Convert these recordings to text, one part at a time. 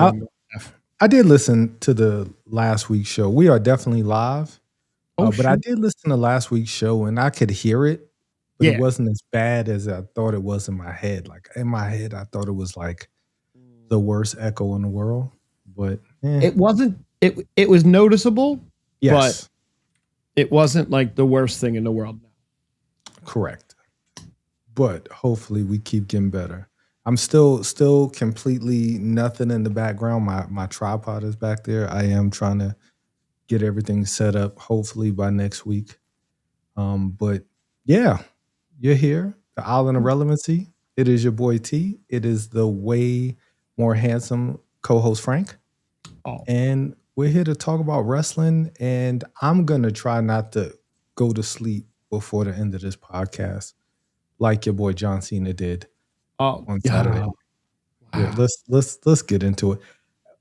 I, I did listen to the last week's show. We are definitely live. Oh, But I shoot. did listen to last week's show and I could hear it, but it Yeah. wasn't as bad as I thought it was in my head. Like in my head, I thought it was like the worst echo in the world. But It wasn't. It was noticeable, but yes, it wasn't like the worst thing in the world. correct. But hopefully we keep getting better. I'm still completely nothing in the background. My tripod is back there. I am trying to get everything set up hopefully by next week. But yeah, you're here. The Island of Relevancy. It is your boy T. It is the way more handsome co-host Frank. Oh. And we're here to talk about wrestling. And I'm gonna try not to go to sleep before the end of this podcast, like your boy John Cena did on Saturday. Wow. Yeah, let's get into it.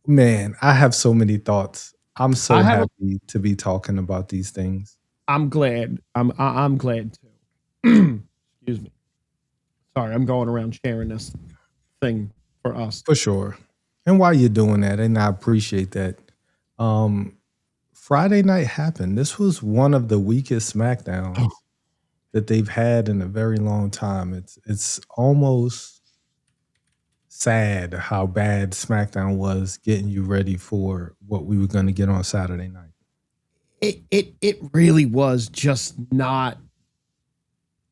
Man, I have so many thoughts. I'm so happy to be talking about these things. I'm glad. I'm glad too. Excuse me. Sorry, I'm going around sharing this thing for us. For sure. And while you're doing that, and I appreciate that, Friday night happened. This was one of the weakest SmackDowns that they've had in a very long time. It's almost sad how bad SmackDown was getting you ready for what we were going to get on Saturday night. It really was just not.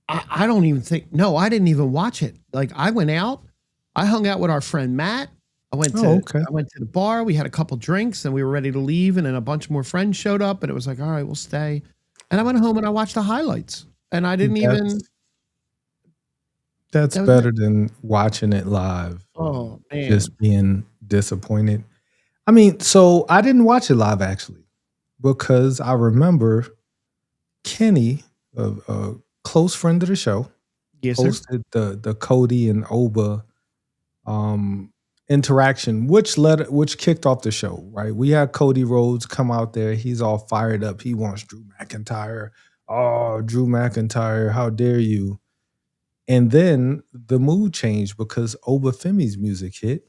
I don't even think. No, I didn't even watch it. Like I went out, I hung out with our friend Matt. I went to the bar. We had a couple drinks and we were ready to leave. And then a bunch more friends showed up and it was like, all right, we'll stay. And I went home and I watched the highlights and I didn't even. That's better than watching it live. Oh man. Just being disappointed. I mean, so I didn't watch it live actually because I remember Kenny, a close friend of the show, hosted the Cody and Oba interaction, which kicked off the show, right? We had Cody Rhodes come out there. He's all fired up. He wants Drew McIntyre. Oh, Drew McIntyre, how dare you? And then the mood changed because Oba Femi's music hit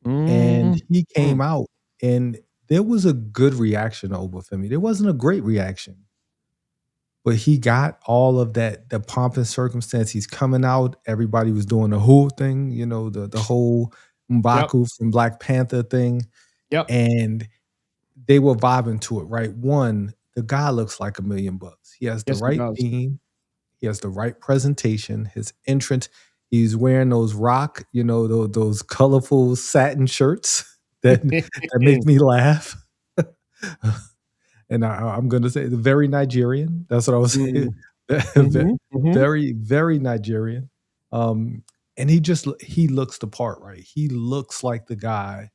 and he came out and there was a good reaction to Oba Femi. There wasn't a great reaction, but he got all of that, the pomp and circumstance. He's coming out. Everybody was doing the whole thing, you know, the whole M'Baku from Black Panther thing. Yep. And they were vibing to it, right? One, the guy looks like $1 million. He has the right theme. He has the right presentation. His entrance, he's wearing those rock, you know, those colorful satin shirts that make me laugh. And I'm going to say the very Nigerian. That's what I was saying. Very, very Nigerian. And he looks the part, right? He looks like the guy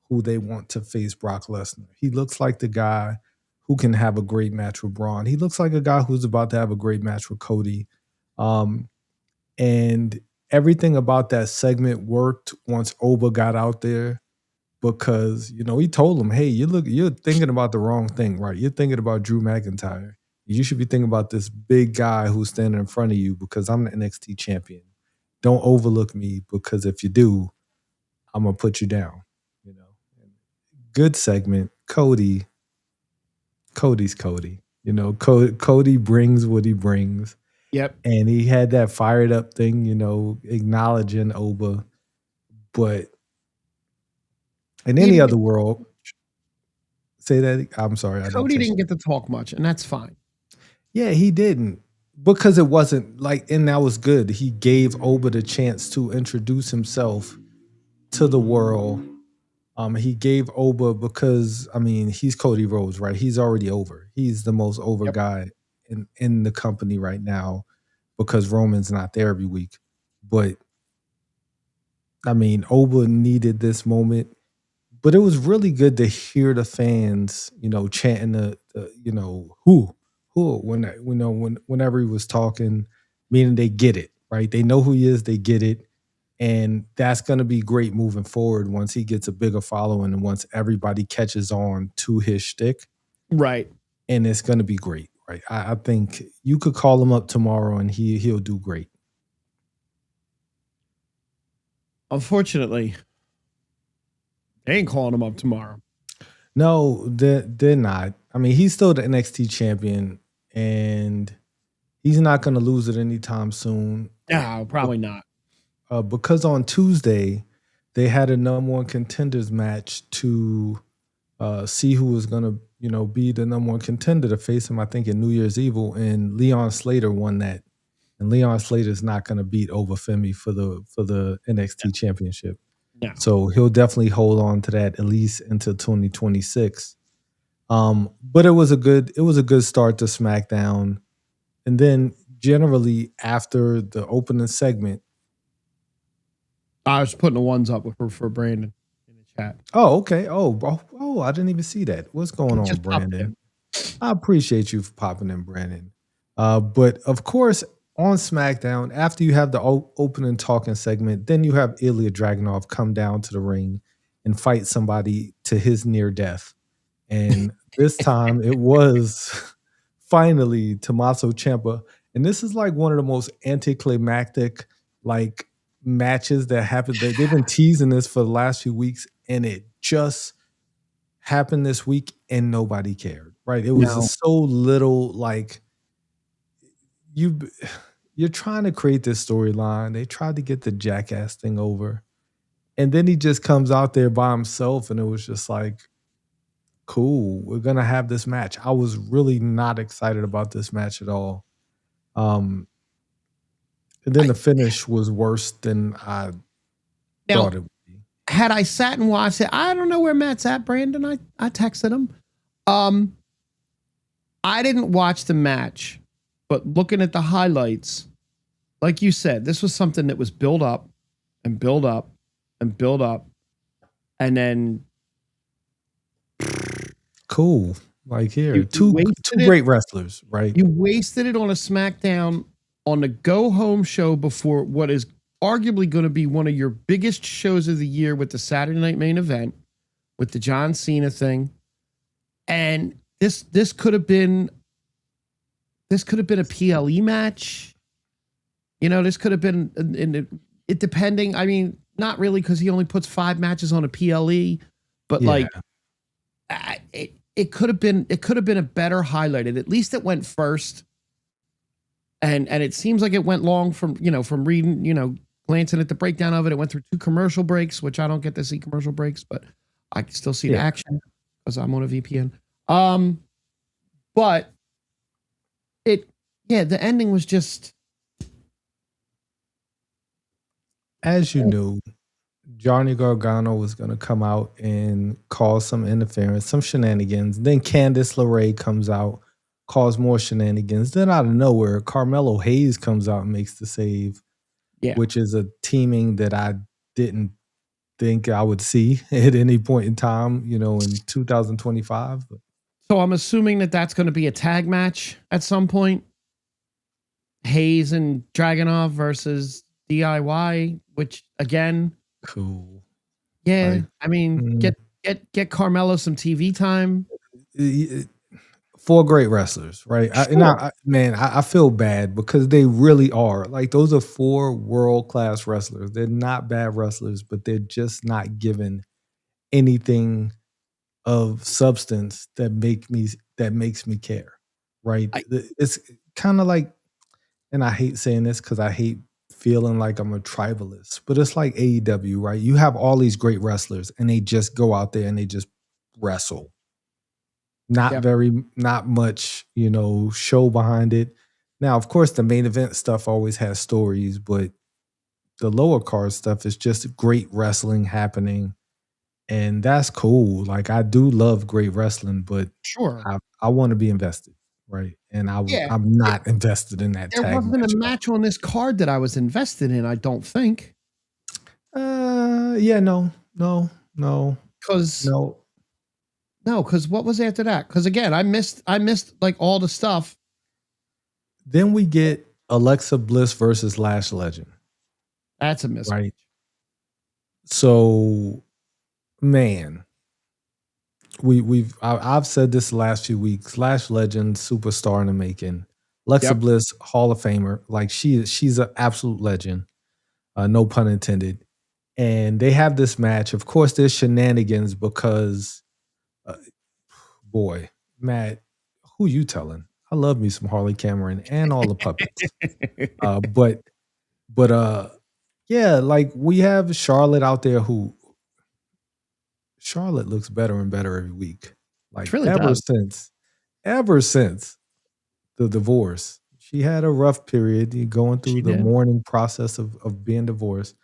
who they want to face Brock Lesnar. He looks like the guy who can have a great match with Braun. He looks like a guy who's about to have a great match with Cody. And everything about that segment worked once Oba got out there because, you know, he told him, hey, you're thinking about the wrong thing, right? You're thinking about Drew McIntyre. You should be thinking about this big guy who's standing in front of you because I'm the NXT champion. Don't overlook me because if you do, I'm going to put you down. You know, good segment. Cody's Cody. You know, Cody brings what he brings. Yep. And he had that fired up thing, you know, acknowledging Oba. But in any other world, say that. I'm sorry. Cody didn't get to talk much, and that's fine. Yeah, he didn't. Because it wasn't like, and that was good. He gave Oba the chance to introduce himself to the world. He gave Oba because, I mean, he's Cody Rhodes, right? He's already over. He's the most over guy in the company right now because Roman's not there every week. But, I mean, Oba needed this moment. But it was really good to hear the fans, you know, chanting the you know, who whenever he was talking, meaning they get it, right? They know who he is, they get it. And that's going to be great moving forward once he gets a bigger following and once everybody catches on to his shtick. Right. And it's going to be great, right? I think you could call him up tomorrow and he'll do great. Unfortunately, They ain't calling him up tomorrow. No, they're not. I mean, he's still the NXT champion, and he's not going to lose it anytime soon. No, probably not. Because on Tuesday, they had a number one contenders match to see who was going to, be the number one contender to face him, I think, in New Year's Evil, and Leon Slater won that. And Leon Slater is not going to beat Femi for the NXT championship. No. So he'll definitely hold on to that at least until 2026. But it was a good start to SmackDown. And then generally after the opening segment, I was putting the ones up for Brandon in the chat. Oh, okay. Oh, I didn't even see that. What's going on, Brandon? I appreciate you for popping in, Brandon. But of course, on SmackDown, after you have the opening talking segment, then you have Ilya Dragunov come down to the ring and fight somebody to his near death. And this time it was finally Tommaso Ciampa. And this is like one of the most anticlimactic matches that happened. They've been teasing this for the last few weeks, and it just happened this week, and nobody cared. Right? It was so little. You're trying to create this storyline. They tried to get the Jackass thing over, and then he just comes out there by himself, and it was just like, cool, we're gonna have this match. I was really not excited about this match at all. And then the finish was worse than I thought it would be. Had I sat and watched it, I don't know where Matt's at, Brandon. I texted him. I didn't watch the match, but looking at the highlights, like you said, this was something that was built up and built up and built up. And then cool. Like here, two great wrestlers, right? You wasted it on a SmackDown on the go home show before what is arguably going to be one of your biggest shows of the year with the Saturday night main event with the John Cena thing. And this could have been a PLE match. This could have been it depending. I mean, not really, because he only puts 5 matches on a PLE, but it could have been a better highlighted. At least it went first. And it seems like it went long from reading, glancing at the breakdown of it. It went through 2 commercial breaks, which I don't get to see commercial breaks, but I can still see the action because I'm on a VPN. But the ending was just, as you knew, Johnny Gargano was going to come out and cause some interference, some shenanigans. Then Candice LeRae comes out, cause more shenanigans. Then out of nowhere, Carmelo Hayes comes out and makes the save, which is a teaming that I didn't think I would see at any point in time, in 2025. So I'm assuming that that's going to be a tag match at some point. Hayes and Dragunov versus DIY, which again, cool. Yeah, right. I mean, get Carmelo some TV time. 4 great wrestlers, right? Sure. I feel bad because they really are. Like, those are 4 world-class wrestlers. They're not bad wrestlers, but they're just not given anything of substance that makes me care, right? It's kind of like, and I hate saying this because I hate feeling like I'm a tribalist, but it's like AEW, right? You have all these great wrestlers and they just go out there and they just wrestle. Not much, show behind it. Now, of course, the main event stuff always has stories, but the lower card stuff is just great wrestling happening. And that's cool. Like, I do love great wrestling, but sure, I want to be invested, right? And I'm not invested in that. There wasn't a match on this card that I was invested in, I don't think. No. Because what was after that? Because again, I missed like all the stuff. Then we get Alexa Bliss versus Lash Legend. That's a miss, right? So, man, I've said this the last few weeks. Lash Legend, superstar in the making. Alexa Bliss, Hall of Famer. Like, she's an absolute legend. No pun intended. And they have this match. Of course, there's shenanigans because, uh, boy, Matt, who you telling? I love me some Harley Cameron and all the puppets. Uh, but but yeah, like we have Charlotte out there who Charlotte looks better and better every week. It Like really does. ever since the divorce. She had a rough period going She through the did. mourning process of being divorced.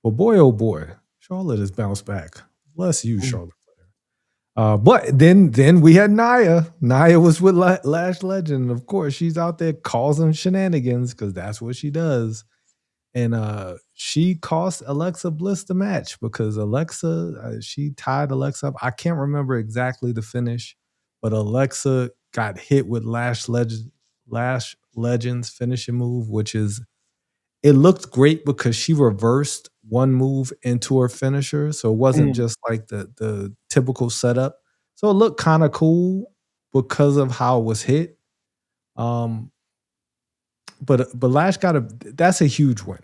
But boy, oh boy, Charlotte has bounced back. Bless you, Mm. Charlotte. But then we had Nia. Nia was with Lash Legend. Of course, she's out there causing shenanigans because that's what she does. And she cost Alexa Bliss the match because Alexa, she tied Alexa up. I can't remember exactly the finish, but Alexa got hit with Lash Legend's finishing move, which is it looked great because she reversed one move into her finisher. So it wasn't Mm. just like the typical setup. So it looked kind of cool because of how it was hit. Um, but Lash got that's a huge win,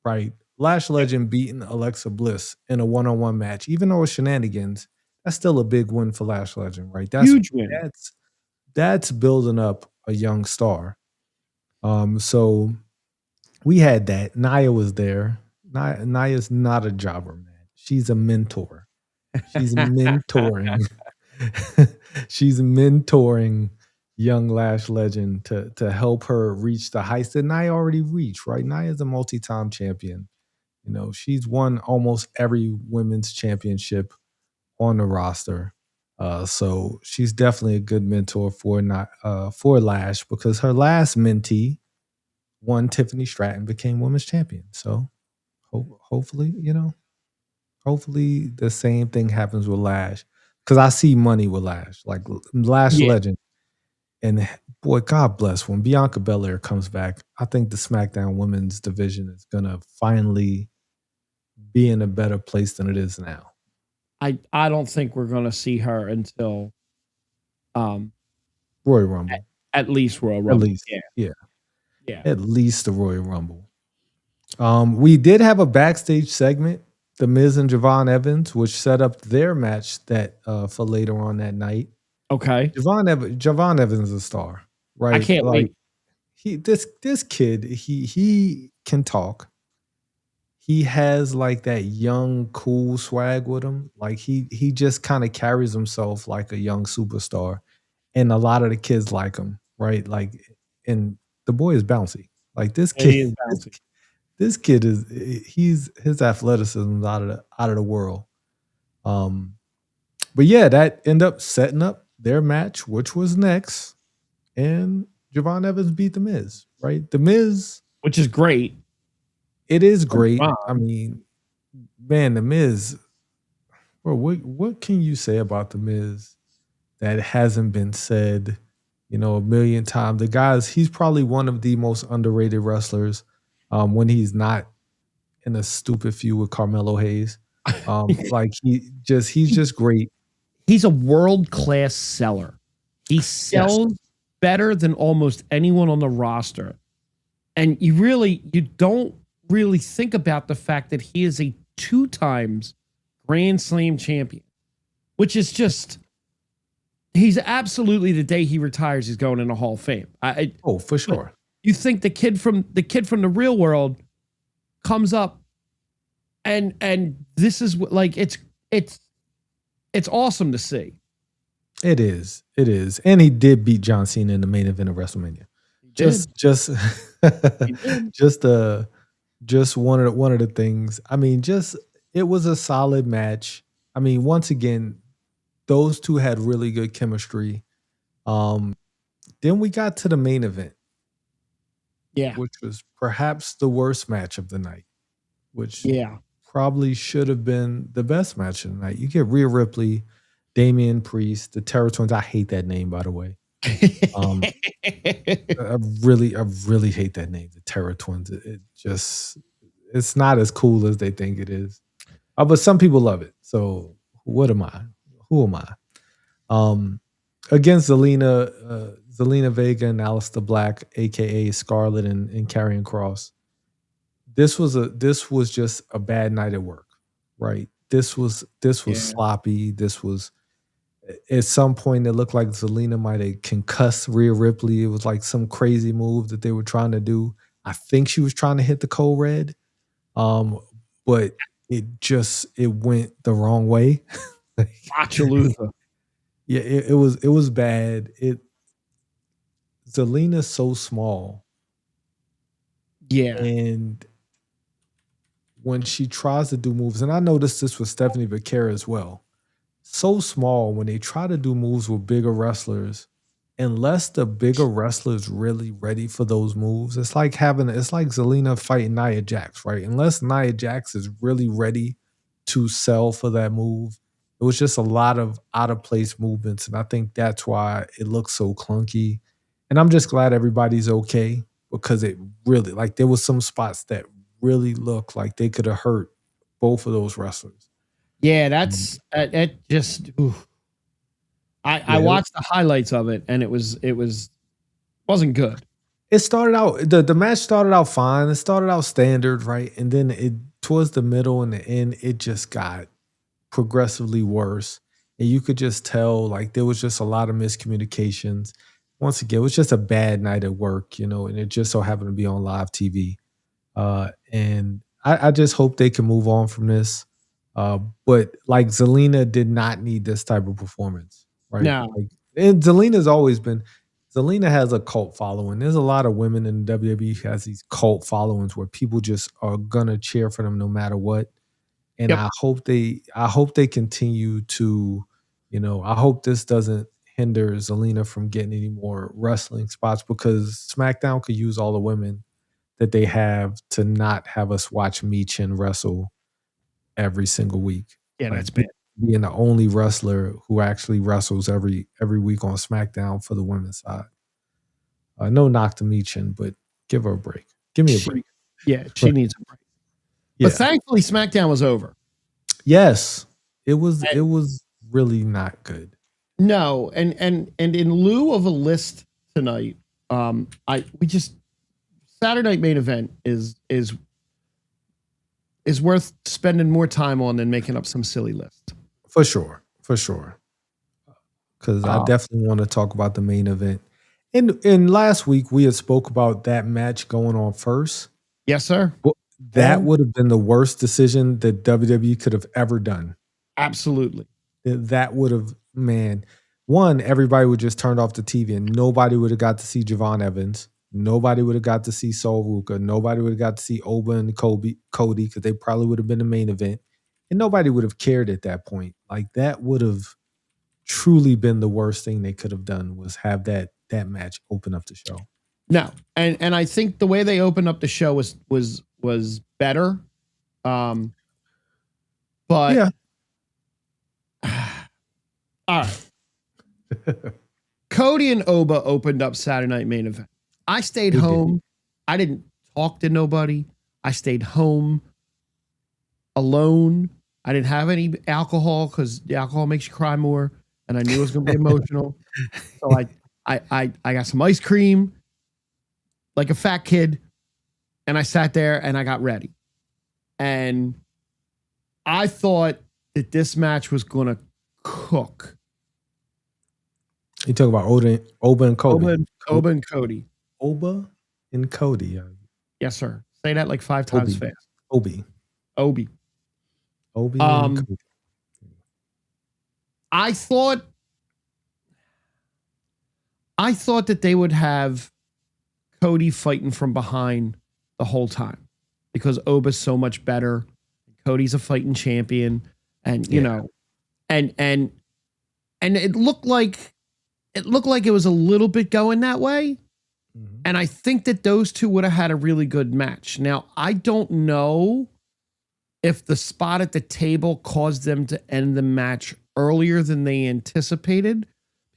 right? Lash Legend beating Alexa Bliss in a one-on-one match, even though it's shenanigans, that's still a big win for Lash Legend, right? Huge win. That's building up a young star. So we had that. Nia was there. Nia's not a jobber, man. She's a mentor. She's mentoring. She's mentoring young Lash Legend to help her reach the heights that Nia already reached, right? Nia's a multi-time champion. You know, she's won almost every women's championship on the roster. So she's definitely a good mentor for Lash because her last mentee won Tiffany Stratton, became women's champion. So hopefully, hopefully the same thing happens with Lash. Because I see money with Lash, like Lash Yeah. Legend. And boy, God bless when Bianca Belair comes back. I think the SmackDown Women's division is gonna finally be in a better place than it is now. I don't think we're gonna see her until um Royal Rumble, at least Royal at Rumble. least, Yeah. yeah, Yeah. at least the Royal Rumble. We did have a backstage segment, The Miz and Javon Evans, which set up their match that for later on that night. Okay. Javon Evans is a star, I right? can't Like wait. this kid, he can talk. He has like that young, cool swag with him. Like he just kind of carries himself like a young superstar, and a lot of the kids like him, right? Like, and the boy is bouncy. Like this And kid, he is this, bouncing. this kid is he's his athleticism is out of the world. Um, but yeah, that ended up setting up their match, which was next, and Javon Evans beat The Miz, right? The Miz, Which is great. it is For great. I Javon. mean, man, The Miz, bro, what can you say about The Miz that hasn't been said, a million times? The guys, he's probably one of the most underrated wrestlers when he's not in a stupid feud with Carmelo Hayes. Like he's He- just great. he's a world-class seller. He Yes. sells better than almost anyone on the roster. And you don't really think about the fact that he is a 2 times Grand Slam champion, which is just he's absolutely the day he retires, he's going in the Hall of Fame. Oh, for But sure. you think the kid from the real world comes up and this is like it's awesome to see. It is. It is. And he did beat John Cena in the main event of WrestleMania. He did. Just He did. just one of the things. I mean, just it was a solid match. I mean, once again, those two had really good chemistry. Then we got to the main event, Yeah. which was perhaps the worst match of the night, which Yeah. probably should have been the best match of the night. You get Rhea Ripley, Damian Priest, the Terror Twins. I hate that name, by the way. Um, I really hate that name, the Terror Twins. It's not as cool as they think it is. But some people love it. So what am I? Who am I? Against Zelina Vega and Aleister Black, aka Scarlett and Karrion Kross. This was just a bad night at work. right? This was Yeah. sloppy. This was at some point it looked like Zelina might have concussed Rhea Ripley. It was like some crazy move that they were trying to do. I think she was trying to hit the Code Red, but it went the wrong way. Botchalooza. Yeah, it was bad. Zelina's so small, Yeah. and when she tries to do moves, and I noticed this with Stephanie Becerra as well, so small when they try to do moves with bigger wrestlers, unless the bigger wrestler's really ready for those moves, it's like Zelina fighting Nia Jax, right? Unless Nia Jax is really ready to sell for that move, it was just a lot of out of place movements, and I think that's why it looks so clunky. And I'm just glad everybody's okay because it really like there was some spots that really looked like they could have hurt both of those wrestlers. Yeah, that's it. Just I Yeah, watched the highlights of it, and it wasn't good. it started out the match started out fine. It started out standard, right? And then it towards the middle and the end, it just got progressively worse. And you could just tell like there was just a lot of miscommunications. Once again, it was just a bad night at work, and it just so happened to be on live TV. And I just hope they can move on from this. But like Zelina did not need this type of performance, right? No. Like, and Zelina has a cult following. There's a lot of women in WWE who has these cult followings where people just are gonna cheer for them no matter what. And Yep. I hope they continue to, I hope this doesn't hinder Zelina from getting any more wrestling spots because SmackDown could use all the women that they have to not have us watch Michin wrestle every single week. Yeah, Like that's bad. being the only wrestler who actually wrestles every week on SmackDown for the women's side. No knock to Michin, but give her a break. Give me a break. Yeah, she needs a break. Yeah. But thankfully, SmackDown was over. Yes, it was really not good. No, and in lieu of a list tonight, Saturday night main event is worth spending more time on than making up some silly list. For sure. Because I definitely want to talk about the main event. And last week we had spoke about that match going on first. Yes, sir. Well, that would have been the worst decision that WWE could have ever done. Absolutely. That would have, one, everybody would just turn off the TV and nobody would have got to see Javon Evans. Nobody would have got to see Sol Ruka. Nobody would have got to see Oba and Cody because they probably would have been the main event. And nobody would have cared at that point. Like that would have truly been the worst thing they could have done was have that match open up the show. No, and I think the way they opened up the show was better. But yeah. All right. Cody and Oba opened up Saturday night main event. I stayed home. I didn't talk to nobody. I stayed home alone. I didn't have any alcohol because the alcohol makes you cry more. And I knew it was going to be emotional. So I got some ice cream like a fat kid. And I sat there and I got ready. And I thought that this match was going to cook. You talk about Oba and Cody. Oba and Cody. Oba and Cody. Yes, sir. Say that like 5 times fast. Obi. And Cody. I thought that they would have Cody fighting from behind the whole time because Oba's so much better. Cody's a fighting champion, and you know, and it looked like it was a little bit going that way. Mm-hmm. And I think that those two would have had a really good match. Now, I don't know if the spot at the table caused them to end the match earlier than they anticipated,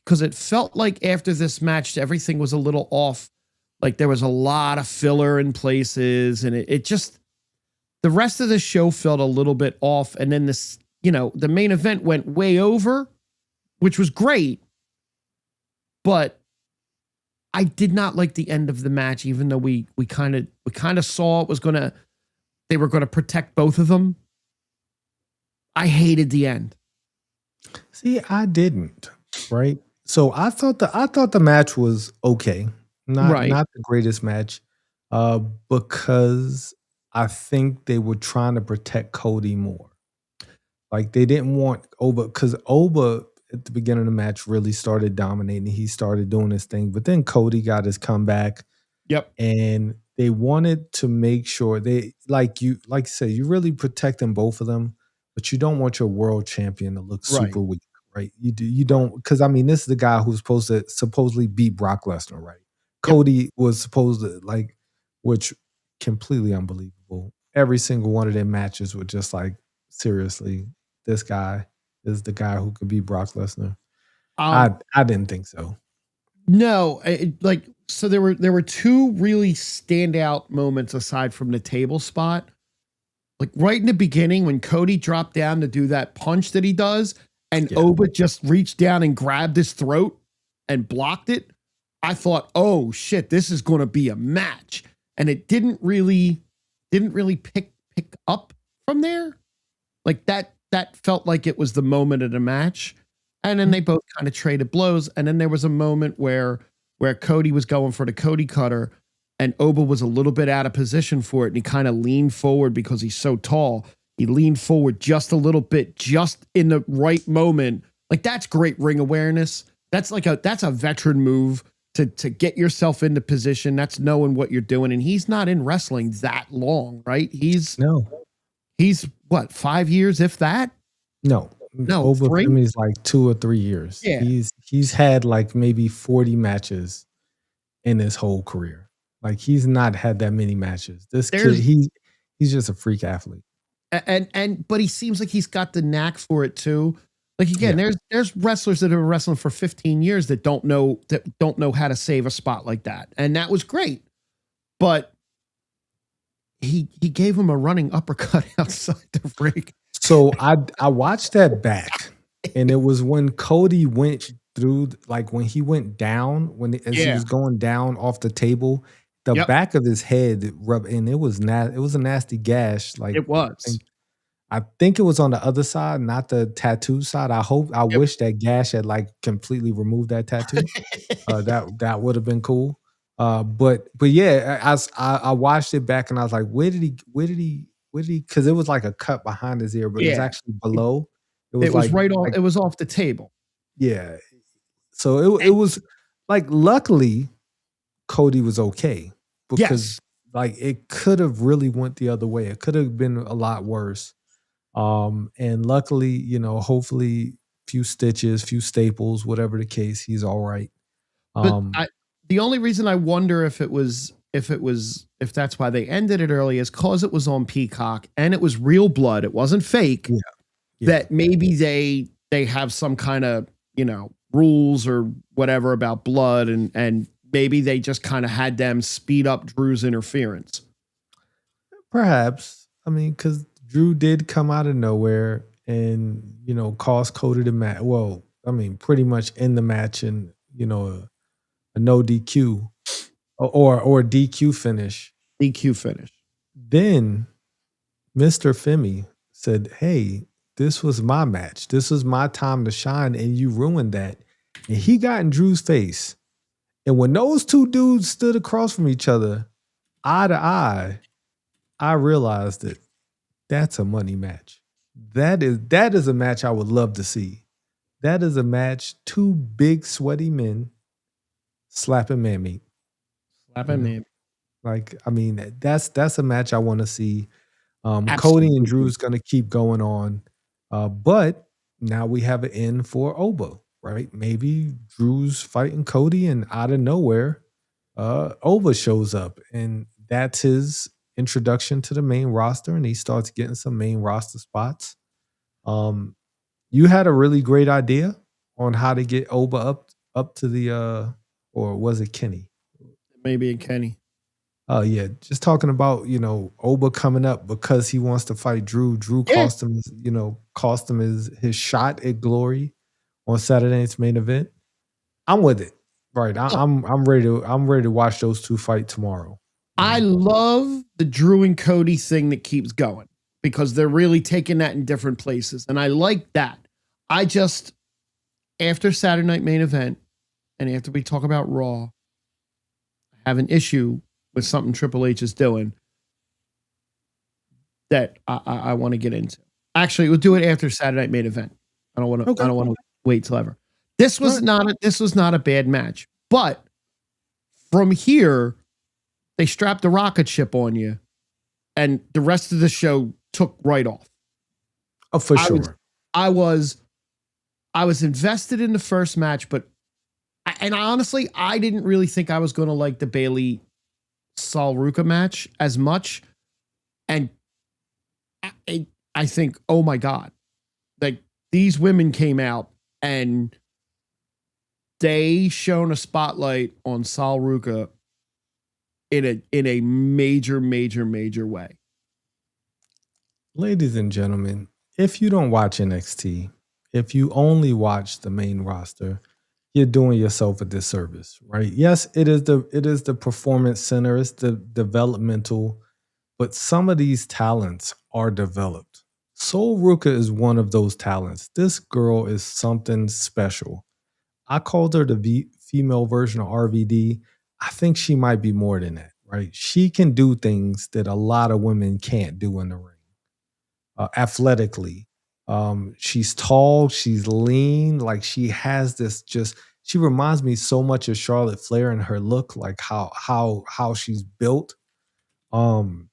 because it felt like after this match, everything was a little off. Like there was a lot of filler in places, and it just, the rest of the show felt a little bit off. And then this, the main event went way over, which was great. But I did not like the end of the match, even though we kind of saw they were going to protect both of them. I hated the end. See, I didn't. Right. So I thought the match was okay. Not Right. not the greatest match. Uh, because I think they were trying to protect Cody more. Like they didn't want Oba because Oba at the beginning of the match really started dominating. He started doing his thing, but then Cody got his comeback, Yep. and they wanted to make sure they like you said, you really protecting both of them, but you don't want your world champion to look Right. super weak, right? You Right. don't because I mean this is the guy who's supposed to supposedly beat Brock Lesnar, right? Yep. Cody was supposed to like, which completely unbelievable. Every single one of their matches were just like seriously, this guy is the guy who could beat Brock Lesnar. Um, I didn't think so. no, like so there were two really standout moments aside from the table spot. Like right in the beginning when Cody dropped down to do that punch that he does, and Yeah. Oba just reached down and grabbed his throat and blocked it. I thought, oh shit, this is going to be a match, and it didn't really pick up from there. Like that felt like it was the moment of the match. And then they both kind of traded blows. And then there was a moment where Cody was going for the Cody cutter and Oba was a little bit out of position for it. And he kind of leaned forward because he's so tall. He leaned forward just a little bit, just in the right moment. Like that's great ring awareness. That's a veteran move to get yourself into position. That's knowing what you're doing. And he's not in wrestling that long, right? He's what, 5 years, if that? No. No, Over 3? him is like 2 or 3 years. Yeah. He's had like maybe 40 matches in his whole career. Like he's not had that many matches. This kid, he's just a freak athlete. And but he seems like he's got the knack for it too. Like again, there's wrestlers that have been wrestling for 15 years that don't know how to save a spot like that. And that was great. But he gave him a running uppercut outside the ring. So I watched that back, and it was when Cody went through, like when he went down, as he was going down off the table, the back of his head rubbed, and it was a nasty gash. Like it was. I think it was on the other side, not the tattoo side. I wish that gash had like completely removed that tattoo. That would have been cool. But yeah, I watched it back and I was like, where did he? Because it was like a cut behind his ear, but it was actually below. It was right on. It was off the table. Yeah. So it was like, luckily, Cody was okay because like it could have really went the other way. It could have been a lot worse. And luckily, hopefully, few stitches, few staples, whatever the case, he's all right. But the only reason I wonder if that's why they ended it early is because it was on Peacock and it was real blood. It wasn't fake. Yeah. That maybe they have some kind of, rules or whatever about blood and maybe they just kind of had them speed up Drew's interference. Perhaps. I mean, because Drew did come out of nowhere and, cost Cody the match. Well, I mean, pretty much in the match and, a no DQ or a DQ finish. DQ finish. Then Mr. Femi said, hey, this was my match. This was my time to shine, and you ruined that. And he got in Drew's face. And when those two dudes stood across from each other, eye to eye, I realized that that's a money match. That is a match I would love to see. That is a match, two big sweaty men slapping man meat. Slapping man. Like, I mean, that's a match I want to see. Cody and Drew's going to keep going on. But now we have an end for Oba, right? Maybe Drew's fighting Cody and out of nowhere, Oba shows up and that's his introduction to the main roster and he starts getting some main roster spots. You had a really great idea on how to get Oba up to the or was it Kenny? Maybe Kenny. Oh yeah, just talking about Oba coming up because he wants to fight Drew. Drew cost him, his shot at glory on Saturday night's main event. I'm with it, right? I'm ready to watch those two fight tomorrow. I love the Drew and Cody thing that keeps going. because they're really taking that in different places. And I like that. I just, after Saturday Night Main Event and after we talk about Raw, I have an issue with something Triple H is doing that I want to get into. Actually, we'll do it after Saturday Night Main Event. I don't want to wait till ever. This was not a bad match, but from here, they strapped the rocket ship on you, and the rest of the show took right off. Oh, for sure. I was invested in the first match, but honestly, I didn't really think I was going to like the Bayley Sol Ruca match as much. And I think, oh my God, like these women came out and they shone a spotlight on Sol Ruca in a major way. Ladies and gentlemen, if you don't watch NXT, if you only watch the main roster, you're doing yourself a disservice, right? Yes, it is the performance center, it's the developmental, but some of these talents are developed. Sol Ruca is one of those talents. This girl is something special. I called her the female version of RVD. I think she might be more than that, right? She can do things that a lot of women can't do in the ring. Athletically, she's tall, she's lean, like she has this she reminds me so much of Charlotte Flair in her look, like how she's built. And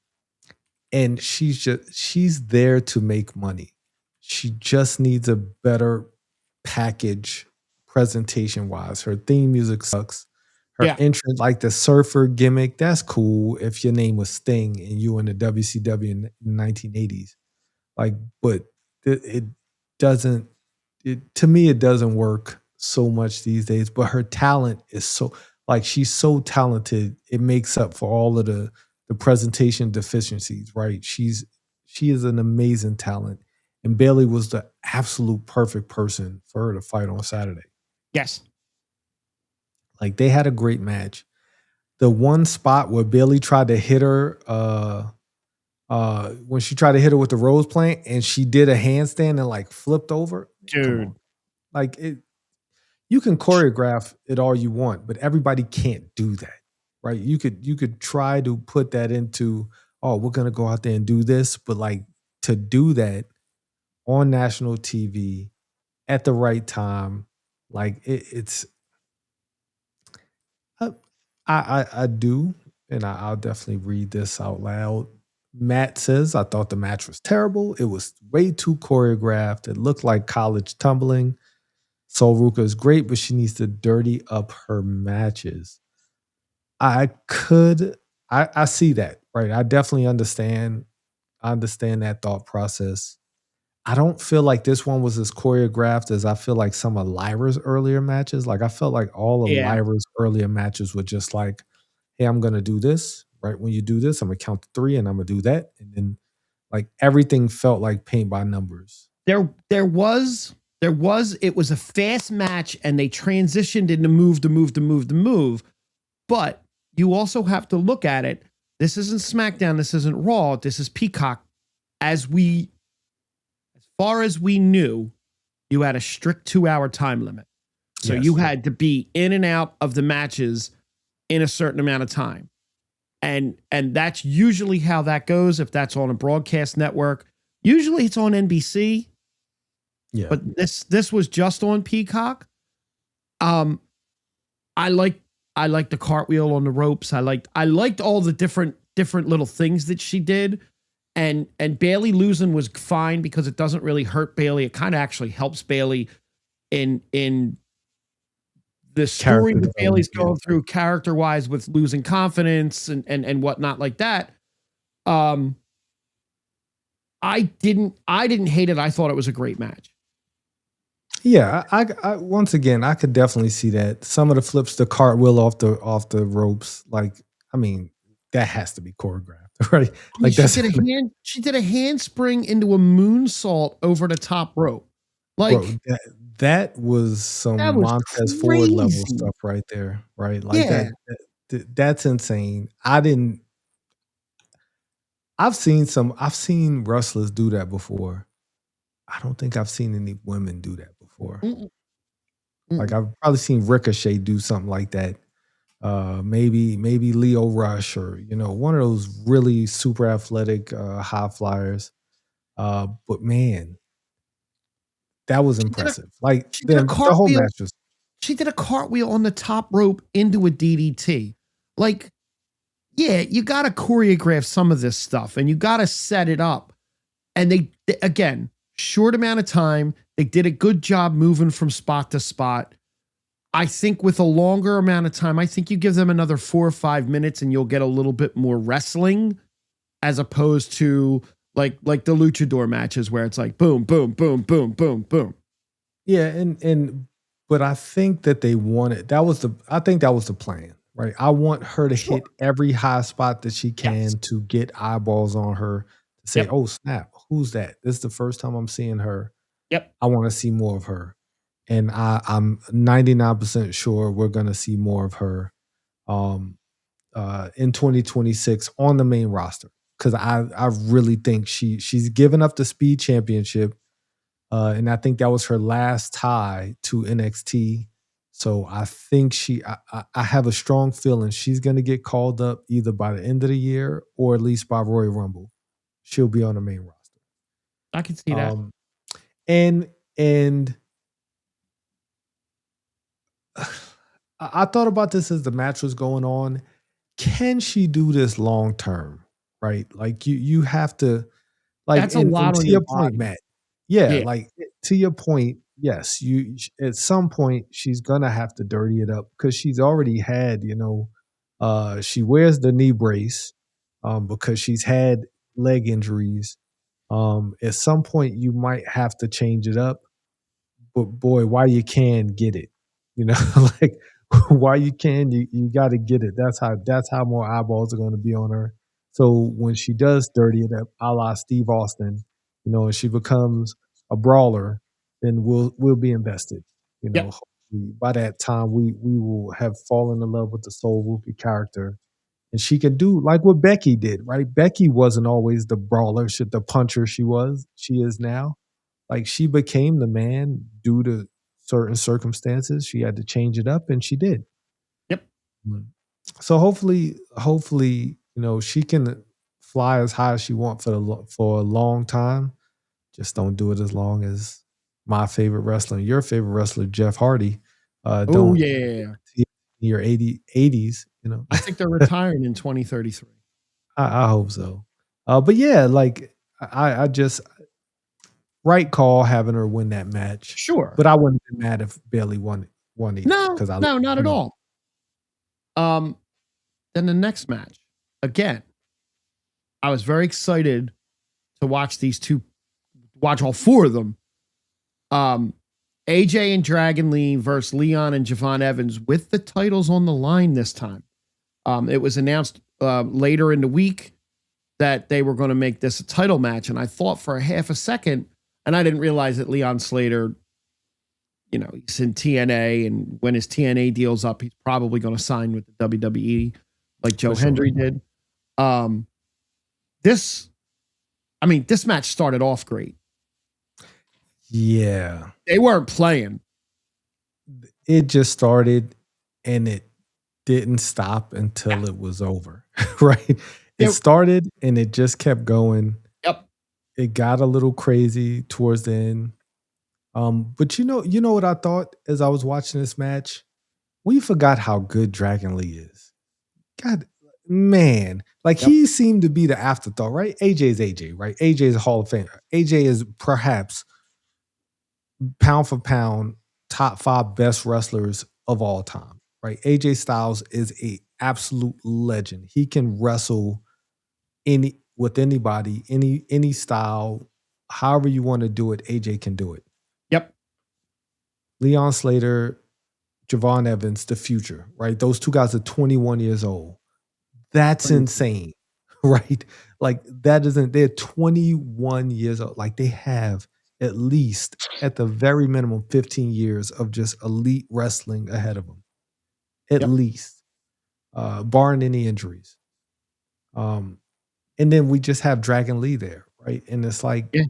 she's there to make money. She just needs a better package presentation wise. Her theme music sucks. Her entrance, like the surfer gimmick, that's cool if your name was Sting and you were in the WCW in the 1980s. Like, but it doesn't, to me, it doesn't work so much these days. But her talent is so, like, she's so talented, it makes up for all of the presentation deficiencies, right? She is an amazing talent. And Bayley was the absolute perfect person for her to fight on Saturday. Yes. Like, they had a great match. The one spot where Bayley tried to hit her, when she tried to hit her with the rose plant and she did a handstand and like flipped over. Dude. Like, you can choreograph it all you want, but everybody can't do that, right? You could try to put that into, oh, we're going to go out there and do this, but like to do that on national TV at the right time, like it's, I do, and I'll definitely read this out loud. Matt says, I thought the match was terrible. It was way too choreographed. It looked like college tumbling. Sol Ruca is great, but she needs to dirty up her matches. I see that, right? I definitely understand. I understand that thought process. I don't feel like this one was as choreographed as I feel like some of Lyra's earlier matches. Like, I felt like all of Lyra's earlier matches were just like, hey, I'm going to do this. Right when you do this, I'm going to count to 3 and I'm going to do that. And then like everything felt like paint by numbers. It was a fast match and they transitioned into move to move. But you also have to look at it. This isn't SmackDown. This isn't Raw. This is Peacock. As far as we knew, you had a strict 2-hour time limit. So you had to be in and out of the matches in a certain amount of time. And that's usually how that goes if that's on a broadcast network. Usually it's on NBC. Yeah. But this was just on Peacock. I like the cartwheel on the ropes. I liked all the different little things that she did. And Bayley losing was fine because it doesn't really hurt Bayley. It kind of actually helps Bayley in the story that Bayley's going through character-wise with losing confidence and whatnot like that. I didn't hate it. I thought it was a great match. Yeah, I once again, I could definitely see that. Some of the flips, the cartwheel off the ropes, like, I mean, that has to be choreographed, right? Like, she did a handspring into a moonsault over the top rope. Like, bro, that was some Montez Ford level stuff right there, right? Like, that's insane. I've seen wrestlers do that before. I don't think I've seen any women do that before. Mm-mm, Like mm-mm. I've probably seen Ricochet do something like that. Maybe Leo Rush or one of those really super athletic high flyers. But man, that was She did a impressive. Like she did a the whole cartwheel. match was She did a cartwheel on the top rope into a DDT. Like, yeah, you got to choreograph some of this stuff and you got to set it up. And again, short amount of time. They did a good job moving from spot to spot. I think with a longer amount of time, I think you give them another 4 or 5 minutes and you'll get a little bit more wrestling as opposed to like the luchador matches where it's like boom, boom, boom, boom, boom, boom. yeah, and but I think that they wanted I think that was the plan, right? I want her to Sure. hit every high spot that she Yes. can to get eyeballs on her to say, Yep. "Oh snap, who's that? This is the first time I'm seeing her. Yep. I want to see more of her." And I'm 99% sure we're gonna see more of her um in 2026 on the main roster. Because I really think she's given up the speed championship. And I think that was her last tie to NXT. So I think I have a strong feeling she's going to get called up either by the end of the year or at least by Royal Rumble. She'll be on the main roster. I can see that. Um, and I thought about this as the match was going on. Can she do this long term? Right? Like you have to like That's a and lot on to your your point, body. Matt. Yeah, Yeah. like to your point, yes, at some point she's gonna have to dirty it up because she's already had, she wears the knee brace because she's had leg injuries. At some point you might have to change it up, but boy, while you can get it, you know, like while you can, you got to get it. That's how more eyeballs are going to be on her. So when she does dirty it up, a la Steve Austin, and she becomes a brawler, then we'll be invested. Yep. Hopefully by that time we will have fallen in love with the Soul Whoopi character, and she can do like what Becky did. Right? Becky wasn't always the brawler, the puncher she is now. Like she became the man due to certain circumstances. She had to change it up, and she did. Yep. Mm. So hopefully, she can fly as high as she wants for a long time. Just don't do it as long as my favorite wrestler, your favorite wrestler, Jeff Hardy. Oh Don't yeah. in your 80s. I think they're retiring in 2033. I hope so. But yeah, like I just right call having her win that match, Sure. but I wouldn't be mad if Bailey won either No, because no, not you at know all. Um, then the next match, again, I was very excited to watch all four of them. AJ and Dragon Lee versus Leon and Javon Evans with the titles on the line this time. It was announced later in the week that they were going to make this a title match, and I thought for a half a second, and I didn't realize that Leon Slater, he's in TNA, and when his TNA deal's up, he's probably going to sign with the WWE, like Joe for sure. Hendry did. This match started off great. Yeah, They weren't playing. it just started and it didn't stop until it was over. Right? It started and it just kept going. Yep. It got a little crazy towards the end. But you know what I thought as I was watching this match? We forgot how good Dragon Lee is. God, man. Like he seemed to be the afterthought, right? AJ is AJ, right? AJ is a Hall of Famer. AJ is perhaps pound for pound top 5 best wrestlers of all time, right? AJ Styles is a absolute legend. He can wrestle with anybody, any style, however you want to do it. AJ can do it. Yep. Leon Slater, Javon Evans, the future, right? Those two guys are 21 years old. That's insane, right? Like they're 21 years old. Like they have at least at the very minimum 15 years of just elite wrestling ahead of them. At least, barring any injuries. And then we just have Dragon Lee there, right? And it's like Yeah.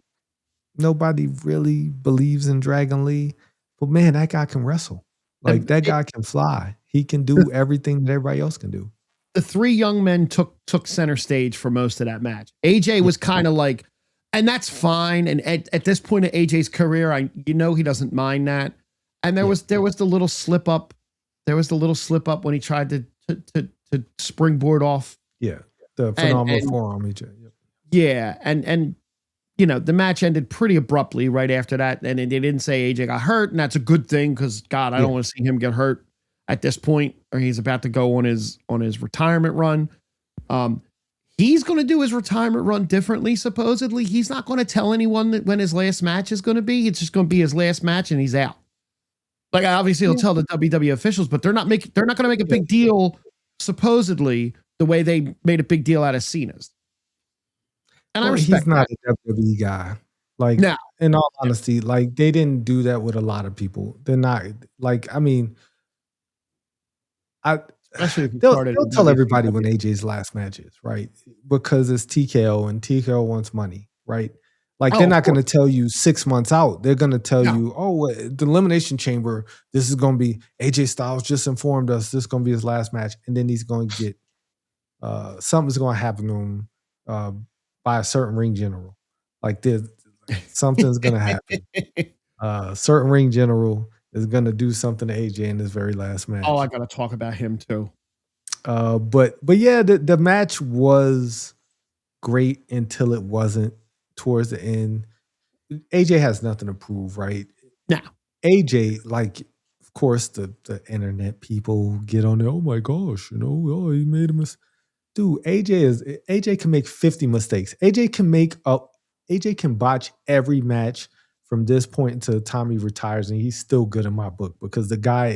nobody really believes in Dragon Lee, but man, that guy can wrestle. Like that guy can fly. He can do everything that everybody else can do. The three young men took center stage for most of that match. AJ was kind of like, and that's fine. And at this point of AJ's career, he doesn't mind that. And there was the little slip up. There was the little slip up when he tried to springboard off. Yeah, the phenomenal forearm AJ. Yep. Yeah, and the match ended pretty abruptly right after that. And they didn't say AJ got hurt, and that's a good thing because God, I don't want to see him get hurt at this point, or he's about to go on his retirement run. He's going to do his retirement run differently. Supposedly, he's not going to tell anyone that when his last match is going to be. It's just going to be his last match, and he's out. Like obviously, he'll tell the WWE officials, but they're not going to make a big deal. Supposedly, the way they made a big deal out of Cena's. And I respect he's not a WWE guy. Like, in all honesty, like they didn't do that with a lot of people. They're not like, I mean, they'll tell everybody when AJ's last match is, right? Because it's TKO and TKO wants money, right? Like they're not going to tell you 6 months out. They're going to tell you, the Elimination Chamber, this is going to be AJ Styles just informed us this is going to be his last match. And then he's going to get, something's going to happen to him by a certain ring general. Like something's going to happen. Certain ring general is going to do something to AJ in his very last match. Oh, I got to talk about him too. But yeah, the match was great until it wasn't towards the end. AJ has nothing to prove, right? Now, AJ, like, of course, the internet people get on there. Oh my gosh, he made a mistake. Dude, AJ can make 50 mistakes. AJ can botch every match from this point until the time he retires, and he's still good in my book because the guy,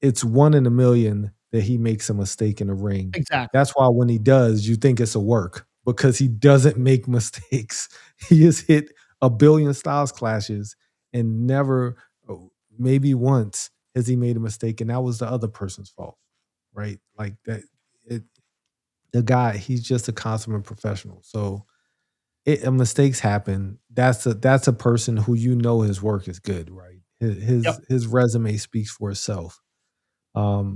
it's 1 in a million that he makes a mistake in the ring. Exactly. That's why when he does, you think it's a work because he doesn't make mistakes. He has hit a billion Styles clashes and never, maybe once, has he made a mistake, and that was the other person's fault, right? Like that. The guy, he's just a consummate professional. So mistakes happen. That's a person who his work is good, right? His resume speaks for itself. But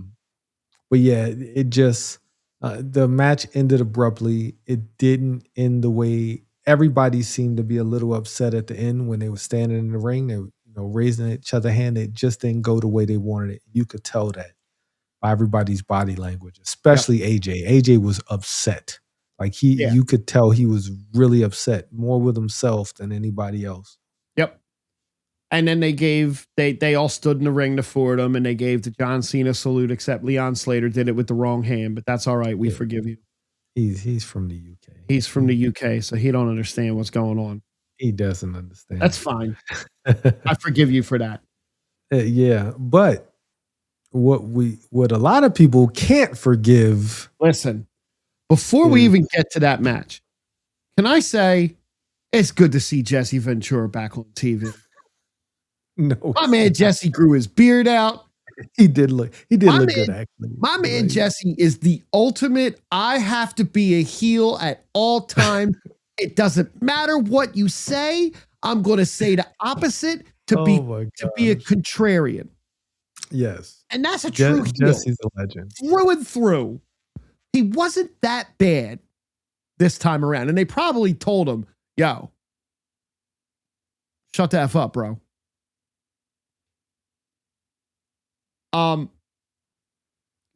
yeah, it just the match ended abruptly. It didn't end the way everybody seemed to be a little upset at the end when they were standing in the ring. They were, raising each other's hand. It just didn't go the way they wanted it. You could tell that by everybody's body language, especially AJ. AJ was upset. Like you could tell he was really upset, more with himself than anybody else. Yep. And then they all stood in the ring to Fordham, and they gave the John Cena salute, except Leon Slater did it with the wrong hand, but that's all right. We forgive you. He's from the UK. He's from the UK, so he don't understand what's going on. He doesn't understand. That's fine. I forgive you for that. Yeah, but what a lot of people can't forgive. Listen, before we even get to that match, can I say it's good to see Jesse Ventura back on TV? No, my man Jesse grew his beard out. He did look good, actually. My man Jesse is the ultimate. I have to be a heel at all times. It doesn't matter what you say. I'm going to say the opposite to be a contrarian. Yes, and that's a true heel. Jesse's a legend through and through. He wasn't that bad this time around, and they probably told him, "Yo, shut the F up, bro."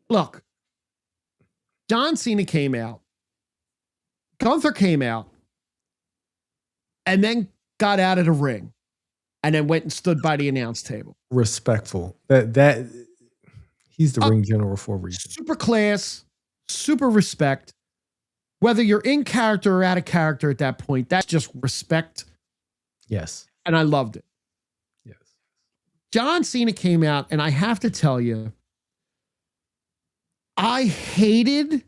Look, John Cena came out, Gunther came out, and then got out of the ring, and then went and stood by the announce table. Respectful. That he's the ring general for a reason. Super class, super respect. Whether you're in character or out of character at that point, that's just respect. Yes. And I loved it. Yes. John Cena came out, and I have to tell you, I hated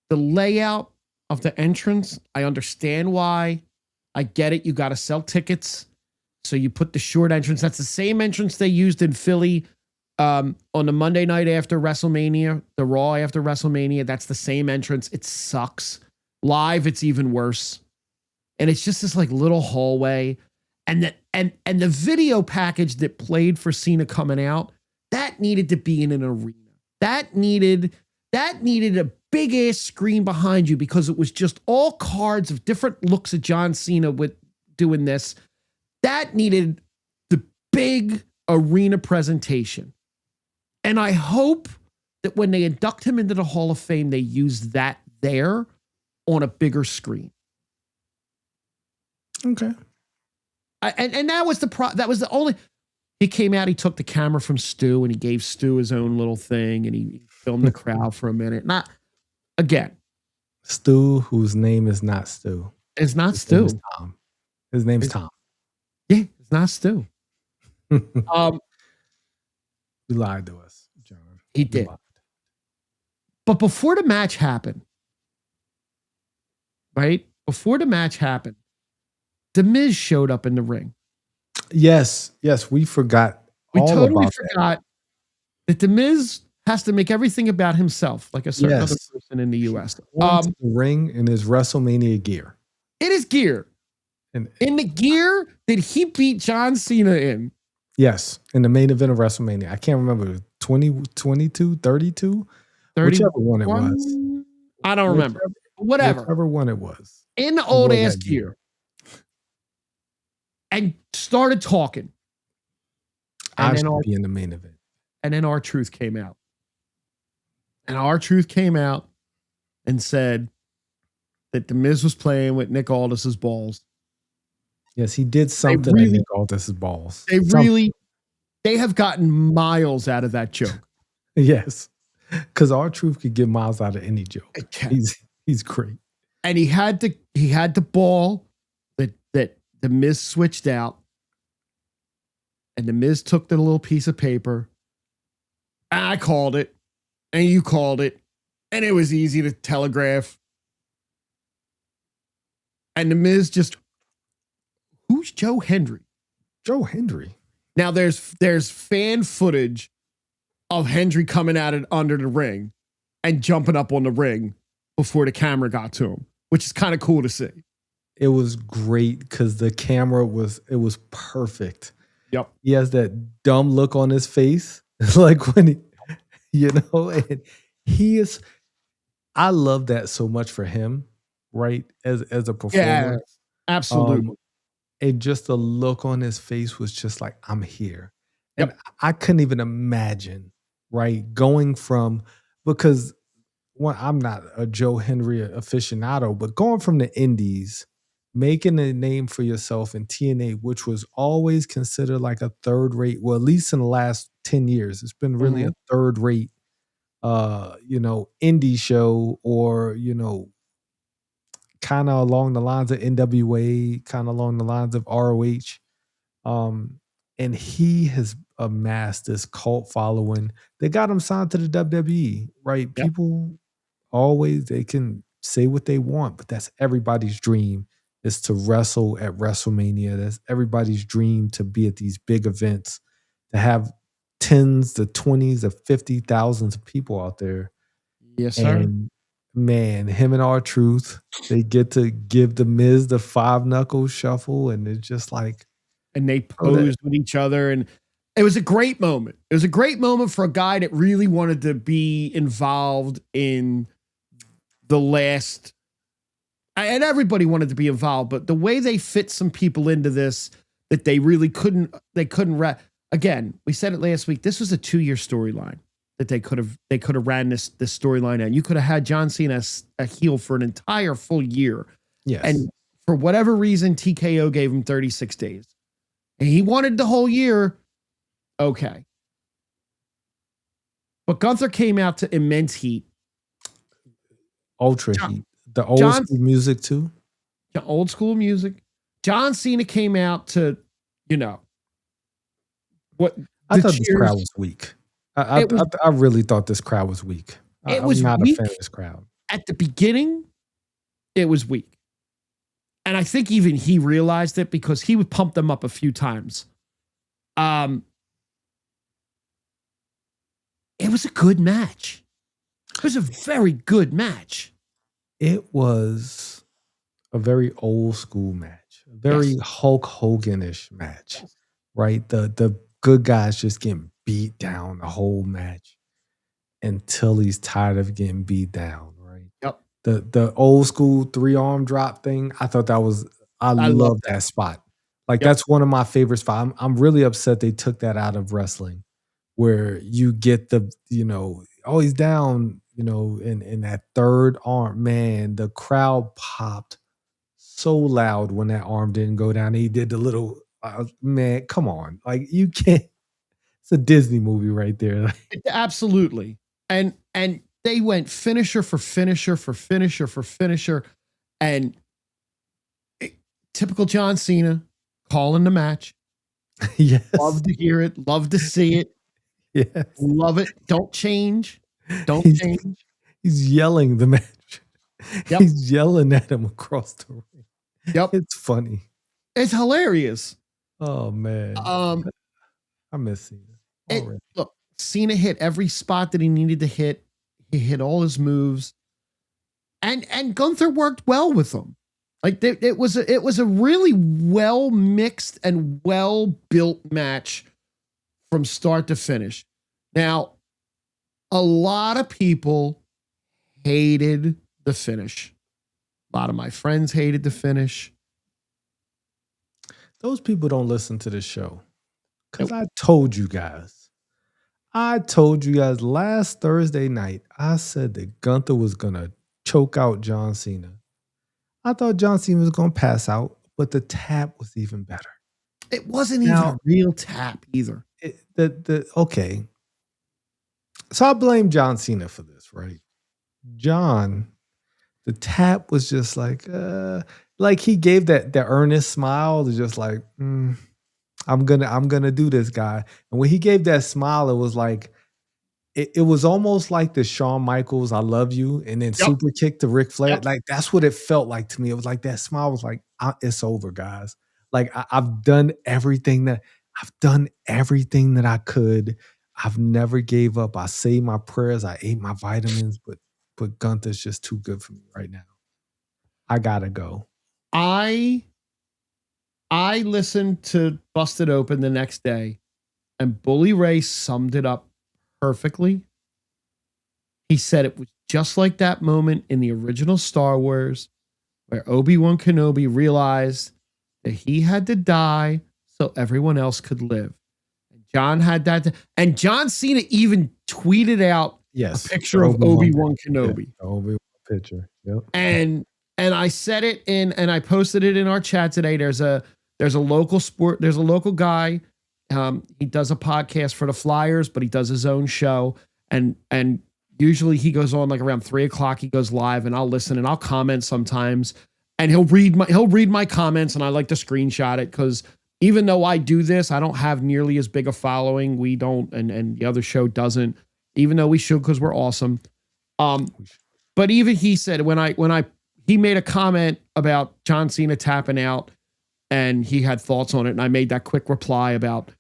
the layout of the entrance. I understand why. I get it. You got to sell tickets. So you put the short entrance. That's the same entrance they used in Philly On the Monday night after WrestleMania, the Raw after WrestleMania, that's the same entrance. It sucks. Live, it's even worse. And it's just this like little hallway. And the video package that played for Cena coming out, that needed to be in an arena. That needed a big ass screen behind you because it was just all cards of different looks of John Cena with doing this. That needed the big arena presentation. And I hope that when they induct him into the Hall of Fame, they use that there on a bigger screen. Okay. And that was that was the only. He came out, he took the camera from Stu and he gave Stu his own little thing and he filmed the crowd for a minute. Not again. Stu, whose name is not Stu. It's not Stu. Tom. His name's Tom. Yeah, it's not Stu. He lied to us, John. He did. But before the match happened, right? Before the match happened, The Miz showed up in the ring. Yes, we forgot. We totally forgot that The Miz has to make everything about himself, like a certain other person in the U.S. The ring in his WrestleMania gear. It is gear. In the gear that he beat John Cena in. Yes, in the main event of WrestleMania. I can't remember, 20, 22, 32? Whichever one it was. I don't remember. Whatever. Whichever one it was. In the old ass gear. And started talking. I should be in the main event. And then R-Truth came out. And R-Truth came out and said that The Miz was playing with Nick Aldis's balls. Yes, he did something to Nick Aldis's balls. They have gotten miles out of that joke. Yes. Because R-Truth could get miles out of any joke. He's great. And he had the ball that The Miz switched out. And The Miz took the little piece of paper. And I called it. And you called it. And it was easy to telegraph. And The Miz just, who's Joe Hendry? Joe Hendry. Now there's fan footage of Hendry coming at it under the ring and jumping up on the ring before the camera got to him, which is kind of cool to see. It was great because the camera was perfect. Yep. He has that dumb look on his face. Like when and he is, I love that so much for him, right? As a performer. Yeah, absolutely. And just the look on his face was just like, I'm here. Yep. And I couldn't even imagine, right? Going from, because I'm not a Joe Hendry aficionado, but going from the indies, making a name for yourself in TNA, which was always considered like a third rate, well, at least in the last 10 years, it's been really a third rate, indie show, or, kind of along the lines of NWA, kind of along the lines of ROH. And he has amassed this cult following. They got him signed to the WWE, right? Yep. People they can say what they want, but that's everybody's dream, is to wrestle at WrestleMania. That's everybody's dream, to be at these big events, to have tens to 20s of 50,000 of people out there. Yes, sir. And man, him and R-Truth, they get to give The Miz the 5-knuckle shuffle, and it's just like, and they posed with each other, and it was a great moment. It was a great moment for a guy that really wanted to be involved in the last, and everybody wanted to be involved, but the way they fit some people into this that they really couldn't again, we said it last week, this was a 2-year storyline that they could have ran this storyline out. You could have had John Cena a heel for an entire full year. Yes. And for whatever reason, TKO gave him 36 days. And he wanted the whole year. Okay. But Gunther came out to immense heat. Ultra heat. The old school music too. The old school music. John Cena came out to, what I thought this crowd was weak. I really thought this crowd was weak. I'm not a fan of this crowd. At the beginning, it was weak. And I think even he realized it, because he would pump them up a few times. was a good match. It was a very good match. It was a very old school match, a very Hulk Hogan-ish match, right? The good guys just getting beat down the whole match until he's tired of getting beat down, right? Yep. The old school 3-arm drop thing, I thought that was I love that spot. Like that's one of my favorite spots. I'm really upset they took that out of wrestling, where you get the, oh, he's down, in that third arm. Man, the crowd popped so loud when that arm didn't go down. He did the little man, come on. Like you can't, it's a Disney movie right there. Absolutely. And they went finisher for finisher for finisher for finisher. And typical John Cena calling the match. Yes. Love to hear it. Love to see it. Yes. Love it. Don't change. Don't change. He's yelling the match. Yep. He's yelling at him across the ring. Yep. It's funny. It's hilarious. Oh man. I miss Cena. Look, Cena hit every spot that he needed to hit. He hit all his moves. And Gunther worked well with him. Like it was a really well mixed and well built match from start to finish. Now, a lot of people hated the finish. A lot of my friends hated the finish. Those people don't listen to this show. Because I told you guys last Thursday night, I said that Gunther was going to choke out John Cena. I thought John Cena was going to pass out, but the tap was even better. It wasn't even a real tap either. Okay. So I blame John Cena for this, right? John, the tap was just like he gave that earnest smile, just like, I'm gonna do this, guy. And when he gave that smile, it was like it was almost like the Shawn Michaels "I love you" and then super kick to Ric Flair. Like that's what it felt like to me. It was like that smile was like, it's over, guys. Like I've done everything that I could. I've never gave up. I say my prayers. I ate my vitamins, but Gunther's just too good for me right now. I gotta go. I listened to Busted Open the next day, and Bully Ray summed it up perfectly. He said it was just like that moment in the original Star Wars where Obi-Wan Kenobi realized that he had to die so everyone else could live. And John had that. And John Cena even tweeted out a picture of Obi-Wan Kenobi. Yeah, Obi-Wan picture. Yep. And I said it and I posted it in our chat today. There's a local guy. He does a podcast for the Flyers, but he does his own show. And usually he goes on like around 3:00. He goes live, and I'll listen and I'll comment sometimes. And he'll read my comments, and I like to screenshot it because even though I do this, I don't have nearly as big a following. We don't, and the other show doesn't. Even though we should, because we're awesome. But even he said he made a comment about John Cena tapping out, and he had thoughts on it. And I made that quick reply about,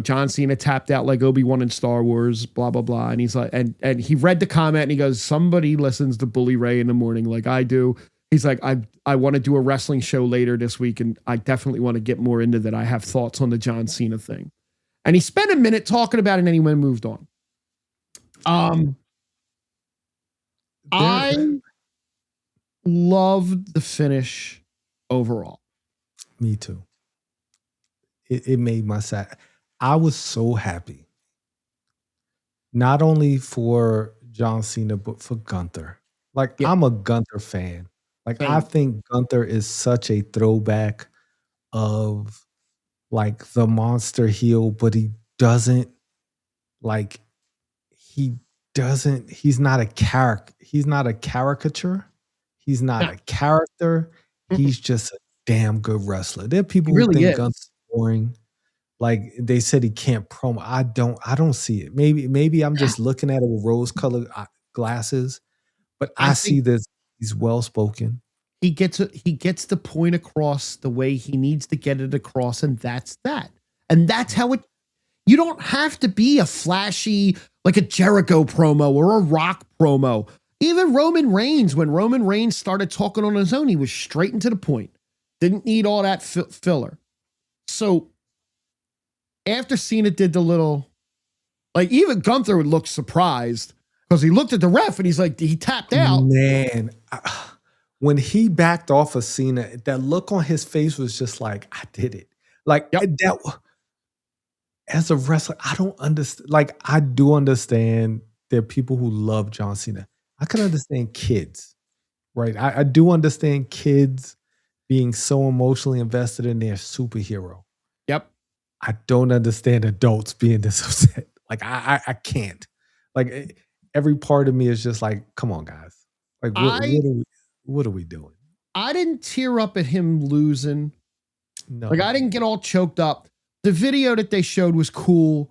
John Cena tapped out like Obi-Wan in Star Wars, blah, blah, blah. And he's like, and he read the comment and he goes, somebody listens to Bully Ray in the morning like I do. He's like, I want to do a wrestling show later this week, and I definitely want to get more into that. I have thoughts on the John Cena thing. And he spent a minute talking about it, and then he went and moved on. I loved the finish overall. Me too. It made my sad. I was so happy. Not only for John Cena, but for Gunther. Like, I'm a Gunther fan. Like, I think Gunther is such a throwback of like the monster heel, but he's not a character. He's not a caricature. He's not a character. He's just a damn good wrestler. There are people who think Gunther's boring. Like they said he can't promo. I don't see it. Maybe I'm just looking at it with rose-colored glasses, but I see this. He's well-spoken. He gets the point across the way he needs to get it across, and that's that. And that's how it. You don't have to be a flashy, like a Jericho promo or a Rock promo. Even Roman Reigns, when Roman Reigns started talking on his own, he was straight and to the point. Didn't need all that filler. So after Cena did the little, like even Gunther would look surprised because he looked at the ref and he's like, he tapped out. Man, when he backed off of Cena, that look on his face was just like, I did it. Like that. As a wrestler, I don't understand. Like, I do understand there are people who love John Cena. I can understand kids, right? I do understand kids being so emotionally invested in their superhero. Yep. I don't understand adults being this upset. Like, I can't. Like, every part of me is just like, come on, guys. Like, what are we doing? I didn't tear up at him losing. No. Like, I didn't get all choked up. The video that they showed was cool.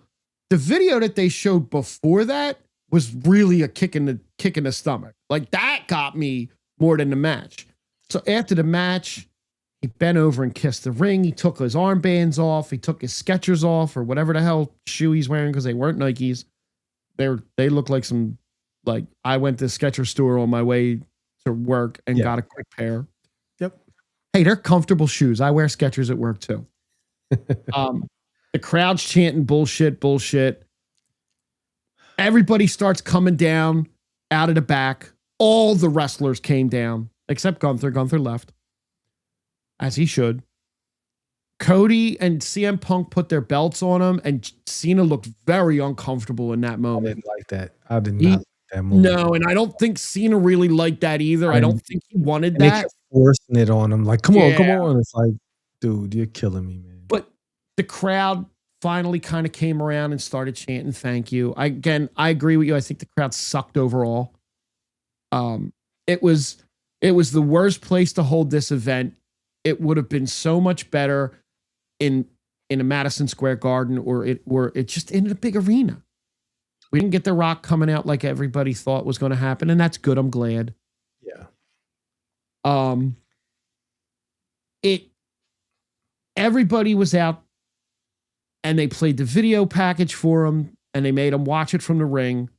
The video that they showed before that was really a kick in the stomach. Like, that got me more than the match. So after the match, he bent over and kissed the ring. He took his armbands off. He took his Skechers off or whatever the hell shoe he's wearing because they weren't Nikes. They look like some, like, I went to the Skechers store on my way to work and got a quick pair. Yep. Hey, they're comfortable shoes. I wear Skechers at work too. The crowd's chanting bullshit. Everybody starts coming down out of the back. All the wrestlers came down except Gunther. Gunther left, as he should. Cody and CM Punk put their belts on him, and Cena looked very uncomfortable in that moment. I didn't like that. I did not like that moment. No, and I don't think Cena really liked that either. I don't think he wanted that. They kept forcing it on him. Like, come on. It's like, dude, you're killing me, man. But the crowd finally kind of came around and started chanting thank you. I agree with you. I think the crowd sucked overall. It was the worst place to hold this event. It would have been so much better in a Madison Square Garden or it just in a big arena. We didn't get The Rock coming out like everybody thought was going to happen, and that's good. I'm glad. Yeah. Everybody was out and they played the video package for him and they made him watch it from the ring.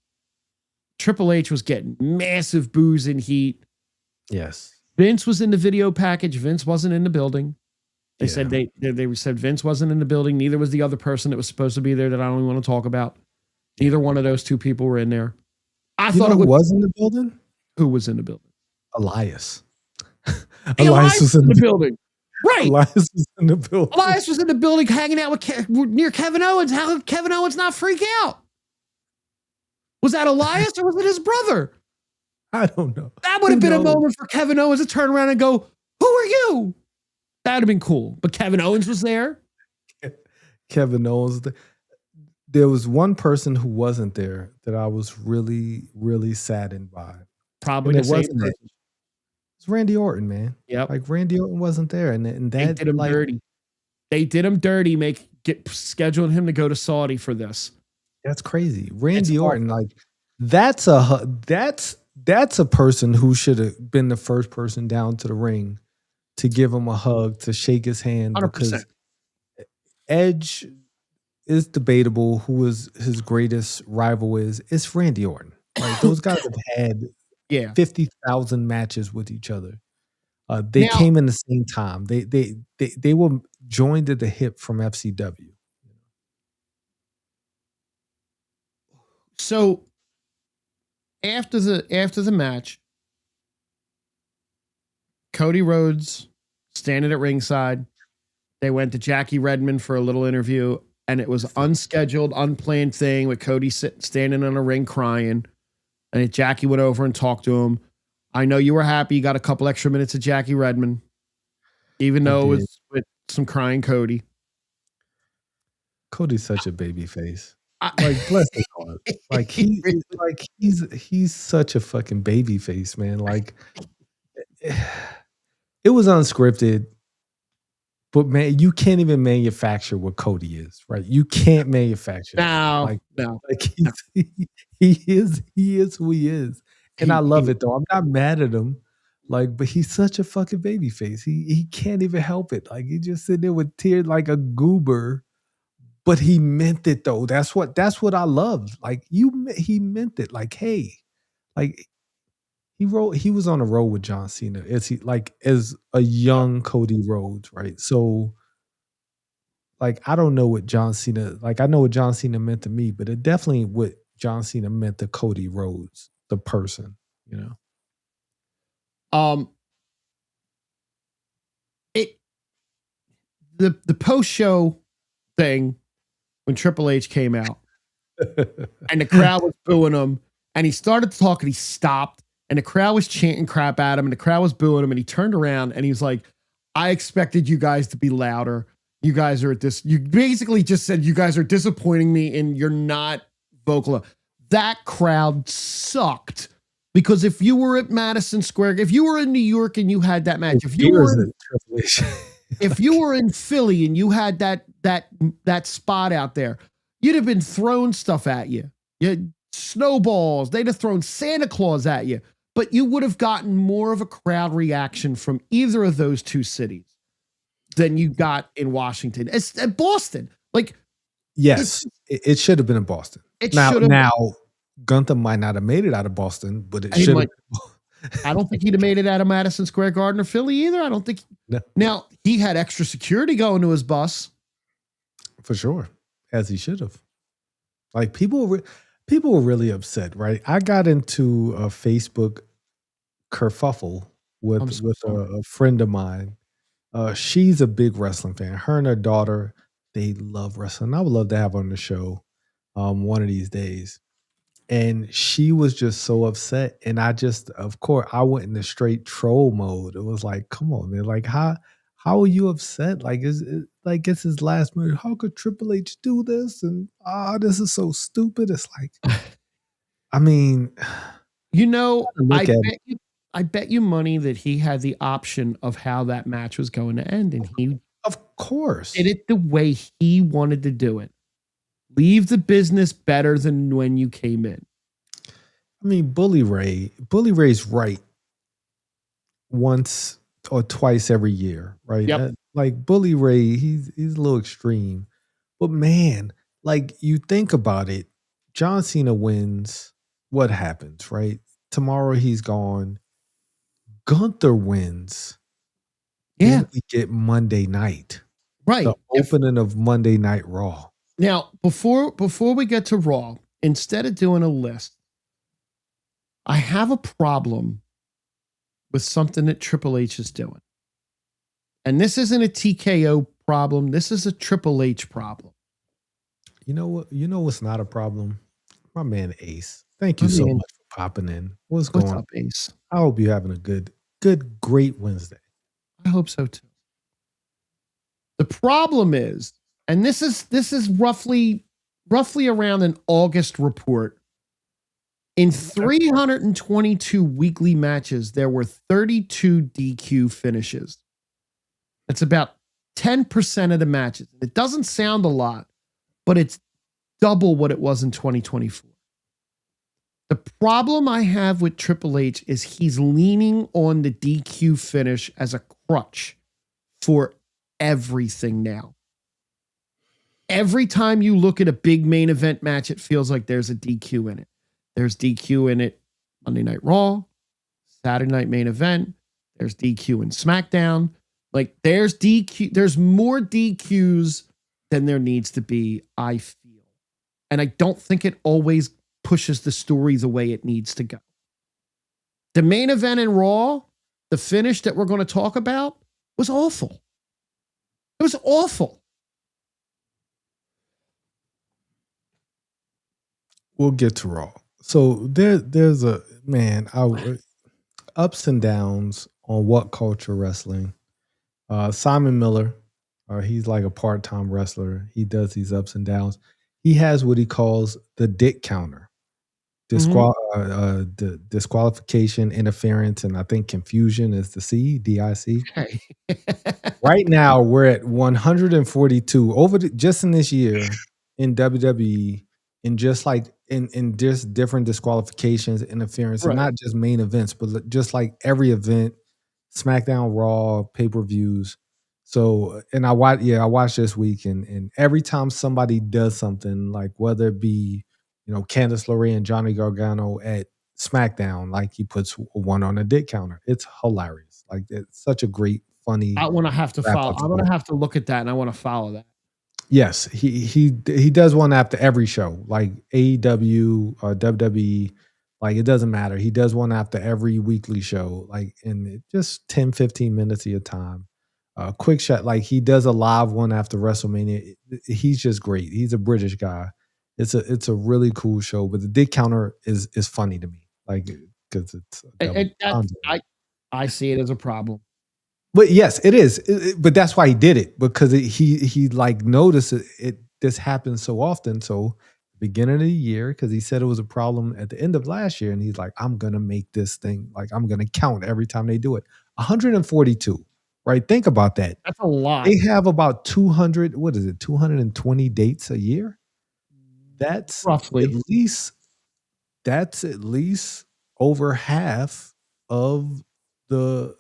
Triple H was getting massive boos and heat. Yes. Vince was in the video package. Vince wasn't in the building. They said they said Vince wasn't in the building. Neither was the other person that was supposed to be there that I don't even want to talk about. Neither one of those two people were in there. I thought it was in the building. Who was in the building? Elias. Elias was in the building. Right. Elias was in the building. Elias was in the building hanging out with near Kevin Owens. How did Kevin Owens not freak out? Was that Elias or was it his brother? I don't know. That would have been a moment for Kevin Owens to turn around and go, who are you? That would have been cool. But Kevin Owens was there. Kevin Owens. There was one person who wasn't there that I was really, really saddened by. Probably the same person. It's Randy Orton, man. Yep. Like Randy Orton wasn't there, and that they did him dirty. They did him dirty, scheduling him to go to Saudi for this. That's crazy. Randy Orton, like that's a person who should have been the first person down to the ring to give him a hug, to shake his hand, 100%. because Edge is debatable who his greatest rival is. It's Randy Orton. Like those guys have had 50,000 matches with each other. They came in the same time. They were joined at the hip from FCW. So after the match, Cody Rhodes standing at ringside. They went to Jackie Redmond for a little interview, and it was unscheduled, unplanned thing with Cody standing on a ring crying. And Jackie went over and talked to him. I know you were happy you got a couple extra minutes of Jackie Redmond, even though it was with some crying Cody. Cody's such a baby face. Like bless his heart. Like he's such a fucking baby face, man. Like it was unscripted, but man, you can't even manufacture what Cody is, right? You can't manufacture. No. Like he is who he is, and I love it though. I'm not mad at him, like, but he's such a fucking baby face. He can't even help it. Like he just sitting there with tears, like a goober, But he meant it though. That's what I love. Like he meant it. Like, hey, like he was on a road with John Cena as a young Cody Rhodes, right? So like I don't know what John Cena like I know what John Cena meant to me, but it definitely what John Cena meant to Cody Rhodes, the person, you know. It the post show thing when Triple H came out and the crowd was booing him, and he started to talk and he stopped, and the crowd was chanting crap at him, and the crowd was booing him, and he turned around and he was like, I expected you guys to be louder. You guys are at this. You basically just said you guys are disappointing me and you're not vocal. That crowd sucked. Because if you were at Madison Square, if you were in New York and you had that match, if you were in Philly and you had that spot out there, you'd have been throwing stuff at you. You had snowballs. They'd have thrown Santa Claus at you. But you would have gotten more of a crowd reaction from either of those two cities than you got in Washington. It's at Boston. Like, yes, it should have been in Boston. Now, Gunther might not have made it out of Boston, but it should have. I don't think he'd have made it out of Madison Square Garden or Philly either. I don't think. No. Now, he had extra security going to his bus. For sure, as he should have. Like, people were really upset, right? I got into a Facebook kerfuffle with a friend of mine. She's a big wrestling fan. Her and her daughter, they love wrestling. I would love to have her on the show one of these days. And she was just so upset. And of course, I went into straight troll mode. It was like, come on, man. Like, how are you upset? Like, it's his last minute. How could Triple H do this? And this is so stupid. It's like, I mean, I bet you money that he had the option of how that match was going to end. And he, of course, did it the way he wanted to do it. Leave the business better than when you came in. I mean, Bully Ray's right once or twice every year, right? Yep. Like Bully Ray, he's a little extreme. But man, like you think about it, John Cena wins, what happens, right? Tomorrow he's gone. Gunther wins. Yeah. Then we get Monday night. Right. The opening of Monday Night Raw. Now, before we get to Raw, instead of doing a list, I have a problem with something that Triple H is doing. And this isn't a TKO problem. This is a Triple H problem. You know what? You know what's not a problem? My man Ace. Thank you so much for popping in. What's going on, Ace? I hope you're having a good, great Wednesday. I hope so too. The problem is, and this is roughly around an August report. In 322 weekly matches, there were 32 DQ finishes. That's about 10% of the matches. It doesn't sound a lot, but it's double what it was in 2024. The problem I have with Triple H is he's leaning on the DQ finish as a crutch for everything now. Every time you look at a big main event match, it feels like there's a DQ in it. There's DQ in it Monday Night Raw, Saturday Night Main Event. There's DQ in SmackDown. Like there's more DQs than there needs to be, I feel. And I don't think it always pushes the story the way it needs to go. The main event in Raw, the finish that we're going to talk about, was awful. It was awful. We'll get to Raw. So there's a man, ups and downs on What Culture Wrestling. Simon Miller, he's like a part-time wrestler. He does these ups and downs. He has what he calls the dick counter. Disqualification, interference, and I think confusion is the C, D-I-C. Okay. Right now, we're at 142 just in this year in WWE, in just like in just different disqualifications, interference, and not just main events, but just like every event, SmackDown, Raw, pay-per-views. So, and I watched this week, and every time somebody does something, like whether it be, Candice LeRae and Johnny Gargano at SmackDown, like he puts one on a dick counter. It's hilarious. Like it's such a great, funny I want to have to wrap follow. up. I'm gonna have to look at that, and I want to follow that. Yes, he does one after every show, like AEW or WWE. Like it doesn't matter. He does one after every weekly show, like in just 10, 15 minutes of your time. Quick shot, like he does a live one after WrestleMania. He's just great. He's a British guy. It's a really cool show, but the dick counter is funny to me, like because it's I see it as a problem. But yes, it is. But that's why he did it, because he like noticed this happens so often. So beginning of the year, because he said it was a problem at the end of last year, and he's like, I'm gonna make this thing, like I'm gonna count every time they do it. 142, right? Think about that. That's a lot. They have about 200. What is it? 220 dates a year. That's roughly at least over half of the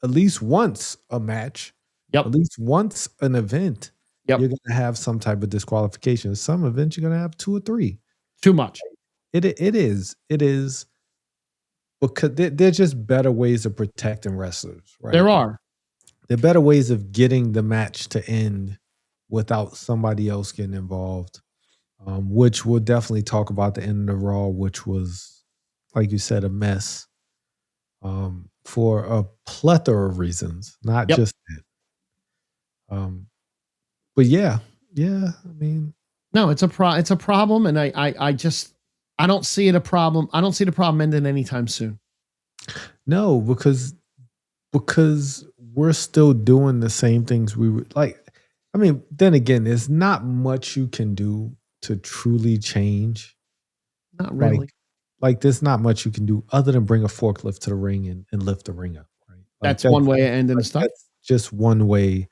at least once a match, Yep. at least once an event, Yep. you're going to have some type of disqualification. Some events you're going to have 2 or 3. Too much. It is because there's just better ways of protecting wrestlers, right? There are better ways of getting the match to end without somebody else getting involved. Which we'll definitely talk about the end of the Raw, which was, like you said, a mess. For a plethora of reasons, not just that. But yeah, I mean, no, it's a problem, and I don't see it a problem. I don't see the problem ending anytime soon. No, because we're still doing the same things we were like. I mean, then again, there's not much you can do to truly change. Not really. Like there's not much you can do other than bring a forklift to the ring and lift the ring up, right? That's one way of ending the stuff. That's just one way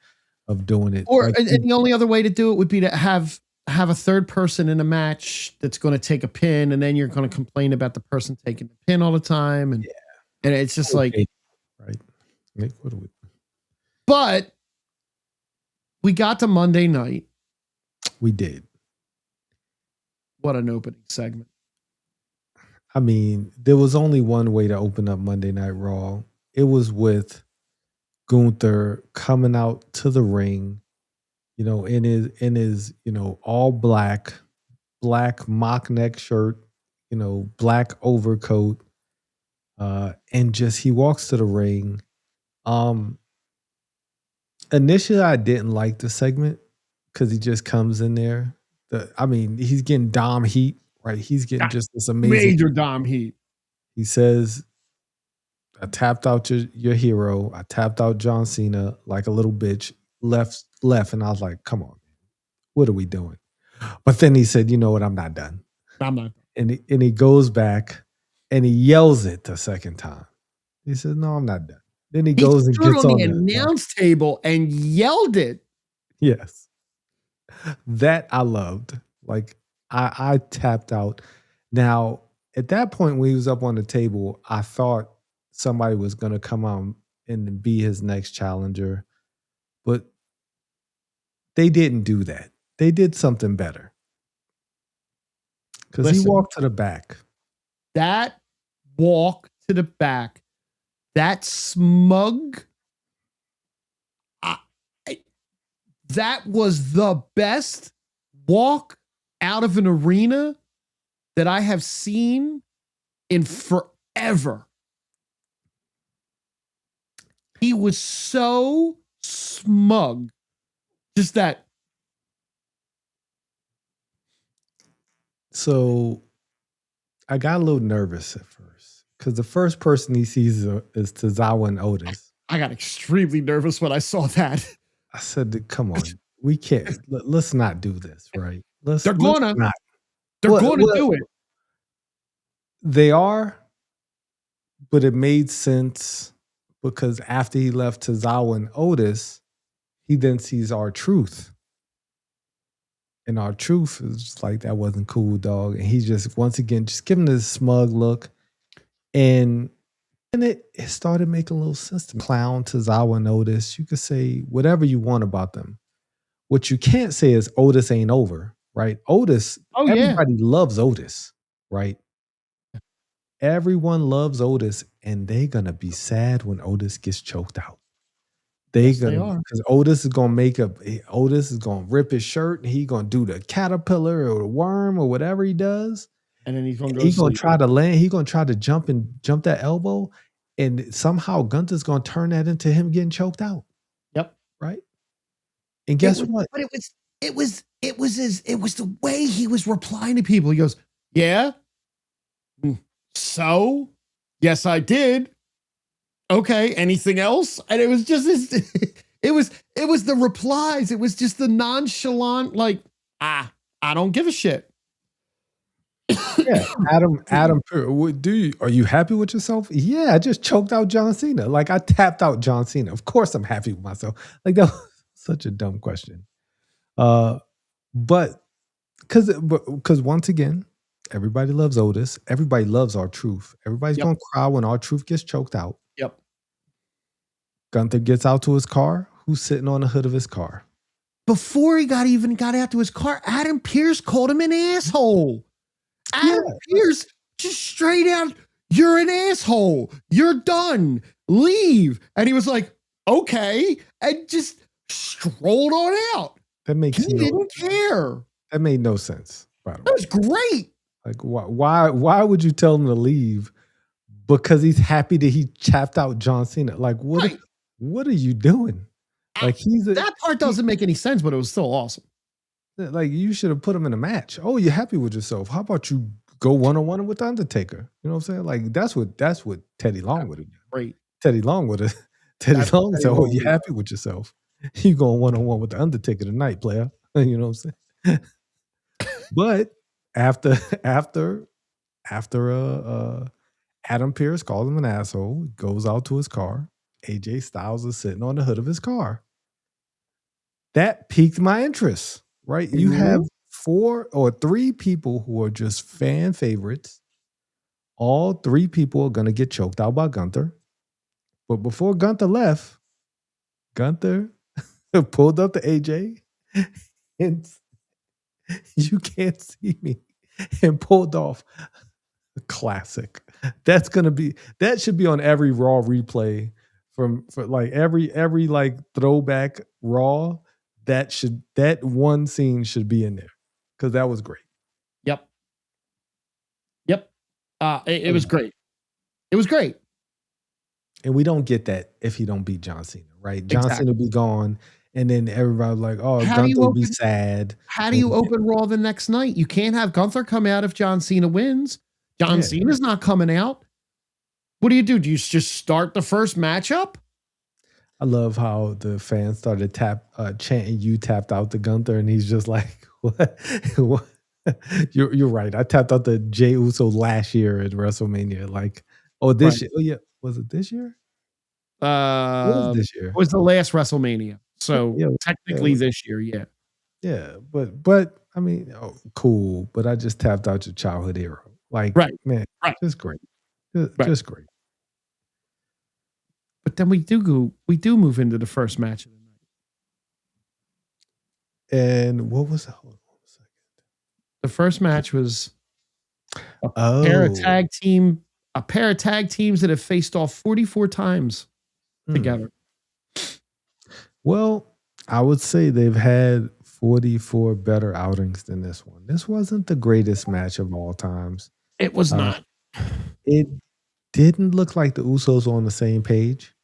of doing it. Or and the only other way to do it would be to have a third person in a match that's going to take a pin, and then you're going to complain about the person taking the pin all the time, and it's just like, right? Like, what do we? But we got to Monday night. We did. What an opening segment. I mean, there was only one way to open up Monday Night Raw. It was with Gunther coming out to the ring, in his all black mock neck shirt, black overcoat, and just he walks to the ring. Initially, I didn't like the segment because he just comes in there. He's getting Dom heat. Right, he's getting just this amazing major Dom heat. He says, I tapped out your hero. I tapped out John Cena like a little bitch. Left, and I was like, come on, what are we doing? But then he said, you know what, I'm not done. I'm not. And he goes back and he yells it the second time. He says, no, I'm not done. Then he goes and gets on the announce table and yelled it. Yes. That I loved. Like, I tapped out. Now, at that point when he was up on the table, I thought somebody was going to come out and be his next challenger. But they didn't do that. They did something better. Because he walked to the back. That walk to the back, that smug, that was the best walk out of an arena that I have seen in forever. He was so smug. Just that. So I got a little nervous at first because the first person he sees is Tozawa and Otis. I got extremely nervous when I saw that. I said, come on, we can't. Let's not do this, right? They're going to do it. They are, but it made sense because after he left Tozawa and Otis, he then sees R-Truth. And R-Truth is like, that wasn't cool, dog. And he's just, once again, just giving this smug look. And And it started making a little sense to me. Clown Tozawa and Otis. You could say whatever you want about them. What you can't say is Otis ain't over, right? Otis, Oh yeah. everybody loves Otis, right? Everyone loves Otis, and they're gonna be sad when Otis gets choked out. They Yes, they gonna are. because Otis is gonna Otis is gonna rip his shirt and he gonna do the caterpillar or the worm or whatever he does. And then he's gonna go to He gonna sleep. try to land. He gonna try to jump that elbow, and somehow Gunther's gonna turn that into him getting choked out, Yep. right? And guess what? But it was the way he was replying to people. He goes, "Yeah, so yes, I did. Okay, anything else?" And it was just this. it was the replies. It was just the nonchalant, like, I don't give a shit. Yeah, Adam, are you happy with yourself? Yeah, I just choked out John Cena. Like I tapped out John Cena. Of course, I'm happy with myself. Like that was such a dumb question. But because once again, everybody loves Otis. Everybody loves R-Truth. Everybody's Yep. gonna cry when R-Truth gets choked out. Yep. Gunther gets out to his car. Who's sitting on the hood of his car? Before he got out to his car, Adam Pearce called him an asshole. Adam Pearce just straight out, "You're an asshole. You're done. Leave." And he was like, "Okay," and just strolled on out. That makes He didn't care. That made no sense, by the way. That was great. Like why would you tell him to leave? Because he's happy that he chapped out John Cena. Like what are you doing? Like that part doesn't make any sense, but it was still awesome. Like you should have put him in a match. Oh, you're happy with yourself. How about you go one-on-one with the Undertaker? You know what I'm saying? Like that's what Teddy Long would have done. Great. Teddy Long would have Long said, "Oh, you're happy with yourself. You going one-on-one with the Undertaker tonight, player." You know what I'm saying? But after Adam Pearce calls him an asshole, goes out to his car. AJ Styles is sitting on the hood of his car. That piqued my interest, right? You have 4 or 3 people who are just fan favorites. All 3 people are going to get choked out by Gunther. But before Gunther left, Gunther pulled up to AJ and "You can't see me," and pulled off a classic. That should be on every Raw replay for like every like throwback Raw. That one scene should be in there because that was great. Yep. It was great. It was great. And we don't get that if he don't beat John Cena, right? John Cena be gone, and then everybody's like, "Oh, Gunther will be sad." How do you open Raw the next night? You can't have Gunther come out if John Cena wins. John Cena's not coming out. What do? Do you just start the first matchup? I love how the fans started chanting, "You tapped out the Gunther," and he's just like, "What? You're right. I tapped out the Jey Uso last year at WrestleMania. Like, this year? Oh yeah, was it this year? What was this year? It was the last WrestleMania. So technically this year, yeah. Yeah, but I mean, cool. But I just tapped out your childhood hero. Like, man, just great. Just great. But then we do move into the first match of the night. And what was it? Hold on a second. The first match was a pair of tag teams that have faced off 44 times together. Well, I would say they've had 44 better outings than this one. This wasn't the greatest match of all times. It was not. It didn't look like the Usos were on the same page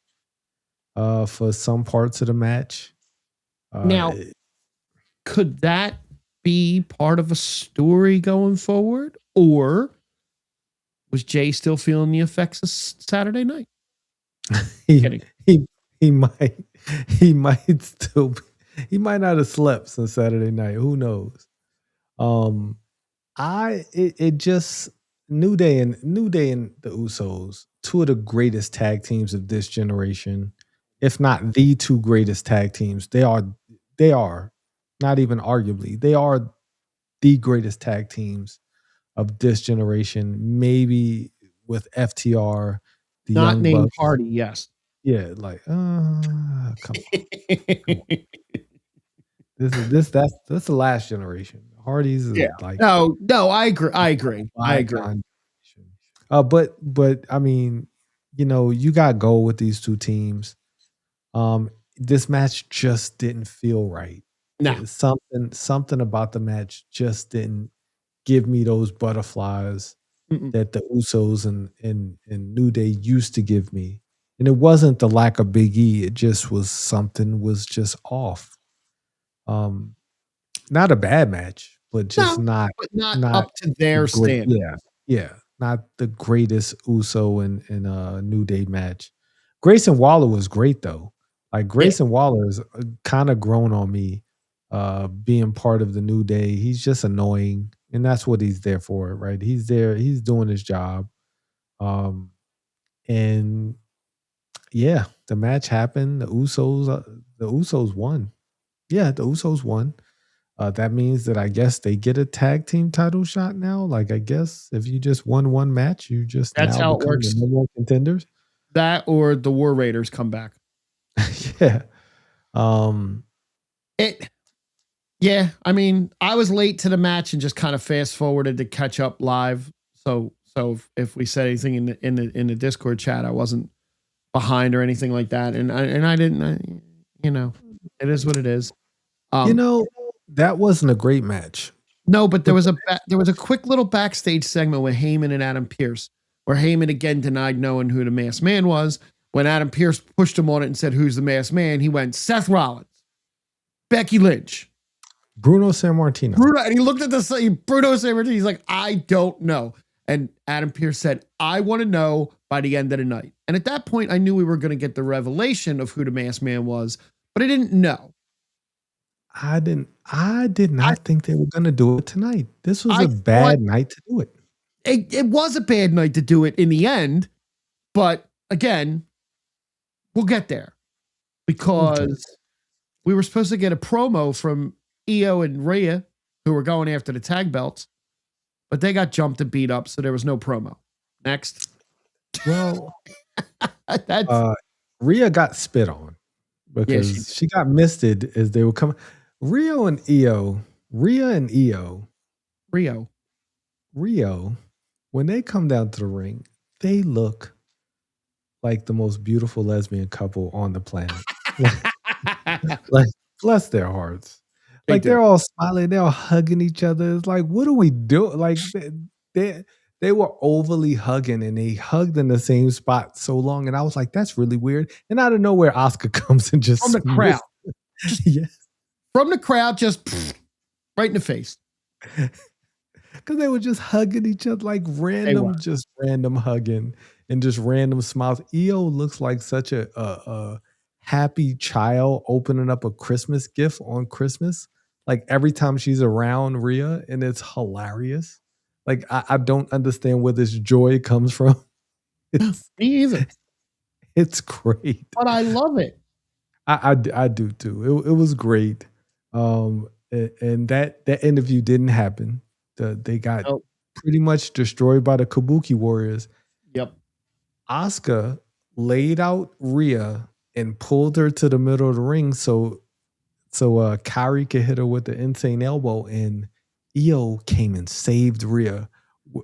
for some parts of the match. Now, could that be part of a story going forward? Or was Jay still feeling the effects of Saturday night? He might still be, he might not have slept since Saturday night. Who knows? It just New Day and the Usos, 2 of the greatest tag teams of this generation, if not the 2 greatest tag teams. They are not even arguably. They are the greatest tag teams of this generation, maybe with FTR the Not Young named Bucks. Hardy, yes. Yeah, like, come on. Come on. That's the last generation. Hardy's Yeah. like No, I agree. I agree. I agree. bygone generation. But I mean, you got to go with these two teams. This match just didn't feel right. No. Something about the match just didn't give me those butterflies Mm-mm. that the Usos and New Day used to give me. And it wasn't the lack of Big E. It just was something was just off. Not a bad match, but just No, not but not not up to their great. standard. Yeah, not the greatest Uso and New Day match. Grayson Waller was great though. Like Yeah. Grayson Waller is kind of grown on me, being part of the New Day. He's just annoying, and that's what he's there for, right? He's there. He's doing his job. And yeah, the match happened. The Usos won. Yeah, the Usos won. That means that I guess they get a tag team title shot now. Like I guess if you just won one match, you just That's now how it become the works. number one contenders. That or the War Raiders come back. Yeah. Um. Yeah, I mean, I was late to the match and just kind of fast forwarded to catch up live. So if we said anything in the Discord chat, I wasn't behind or anything like that, and I didn't. It is what it is. That wasn't a great match. No, but there was a quick little backstage segment with Heyman and Adam Pearce, where Heyman again denied knowing who the masked man was. When Adam Pearce pushed him on it and said, "Who's the masked man?" he went, "Seth Rollins, Becky Lynch, Bruno Sammartino." Bruno," and he looked at Bruno Sammartino. He's like, "I don't know." And Adam Pearce said, "I want to know by the end of the night." And at that point, I knew we were going to get the revelation of who the masked man was, but I didn't know. I did not think they were going to do it tonight. This was a bad night to do it. It was a bad night to do it in the end, but again, we'll get there because we were supposed to get a promo from Io and Rhea, who were going after the tag belts, but they got jumped and beat up, so there was no promo. Next. Well, Rhea got spit on because she got misted as they were coming. Rio, when they come down to the ring, they look like the most beautiful lesbian couple on the planet. Like, bless their hearts. Like they're all smiling, they're all hugging each other. It's like, what do we do? Like they were overly hugging and they hugged in the same spot so long. And I was like, that's really weird. And out of nowhere, Asuka comes and just from the crowd. From the crowd, just right in the face. Because they were just hugging each other, like random hugging and just random smiles. Io looks like such a happy child opening up a Christmas gift on Christmas. Like every time she's around Rhea, and it's hilarious. Like I don't understand where this joy comes from. Me either. It's great, but I love it. I do too. It was great. And that interview didn't happen. They got pretty much destroyed by the Kabuki Warriors. Yep. Asuka laid out Rhea and pulled her to the middle of the ring so Kairi could hit her with the insane elbow, and Io came and saved Rhea.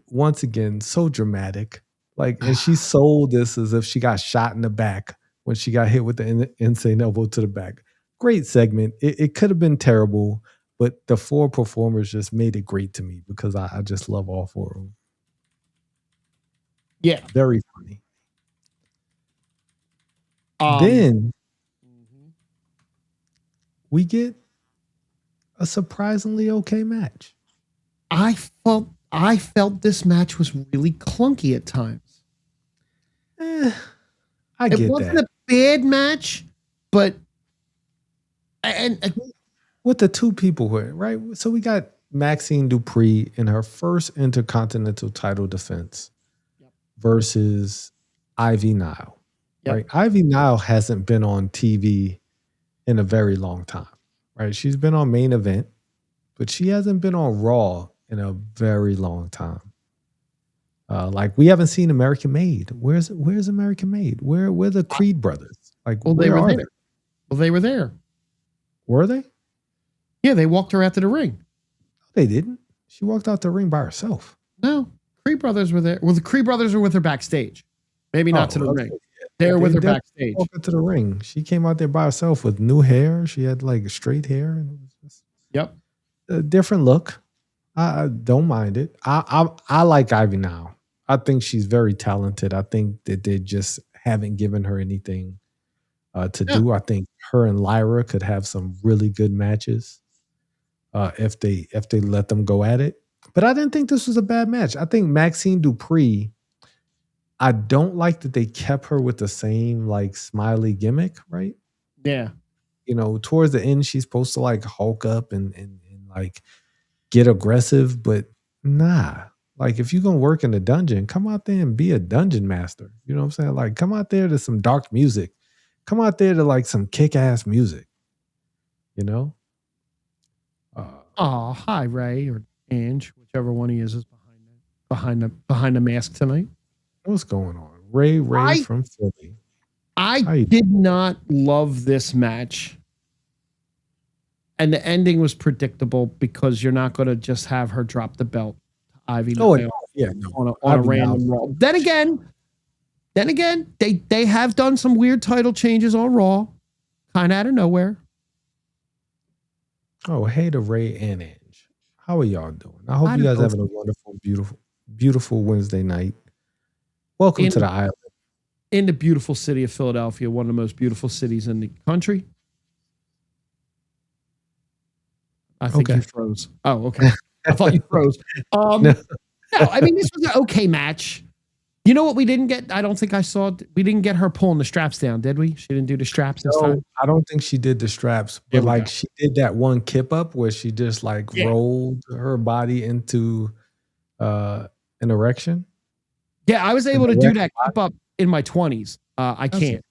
Once again, so dramatic. Like, and she sold this as if she got shot in the back when she got hit with the insane elbow to the back. Great segment. It could have been terrible, but the four performers just made it great to me because I just love all four of them. Yeah. Very funny. Then we get a surprisingly okay match. I felt this match was really clunky at times. I get that. It wasn't a bad match, but with the two people here, right? So we got Maxine Dupree in her first Intercontinental title defense versus Ivy Nile. Yep. Right? Ivy Nile hasn't been on TV in a very long time. Right? She's been on Main Event, but she hasn't been on Raw in a very long time. Like we haven't seen American Made. Where's American Made? Where the Creed brothers? Like Well, where are they? Well, they were there. Were they? Yeah, they walked her out to the ring. They didn't. She walked out the ring by herself. No, Creed brothers were there. Well, the Creed brothers were with her backstage. Maybe not to the ring. They were with her backstage. Walked to the ring. She came out there by herself with new hair. She had like straight hair, and it was just a different look. I don't mind it. I like Ivy now. I think she's very talented. I think that they just haven't given her anything to do. I think her and Lyra could have some really good matches if they let them go at it. But I didn't think this was a bad match. I think Maxine Dupree, I don't like that they kept her with the same like smiley gimmick, right? Yeah. You know, towards the end, she's supposed to like hulk up and like get aggressive, but nah. Like if you're gonna work in the dungeon, come out there and be a dungeon master. You know what I'm saying? Like come out there to some dark music. Come out there to like some kick-ass music. You know? Hi, Ray or Ange, whichever one he is behind the mask tonight. What's going on? Ray from Philly. I did not love this match. And the ending was predictable because you're not going to just have her drop the belt to Ivy on a random Raw. Then again, they have done some weird title changes on Raw, kind of out of nowhere. Oh, hey to Ray and Ange. How are y'all doing? I hope you guys having a wonderful, beautiful, beautiful Wednesday night. Welcome to the island. In the beautiful city of Philadelphia, one of the most beautiful cities in the country. I think you froze. Oh, okay. I thought you froze. No, I mean, this was an okay match. You know what we didn't get? I don't think I saw. We didn't get her pulling the straps down, did we? She didn't do the straps this time? I don't think she did the straps. But like she did that one kip up where she just like rolled her body into an erection. Yeah, I was able to do that kip up in my 20s. I can't.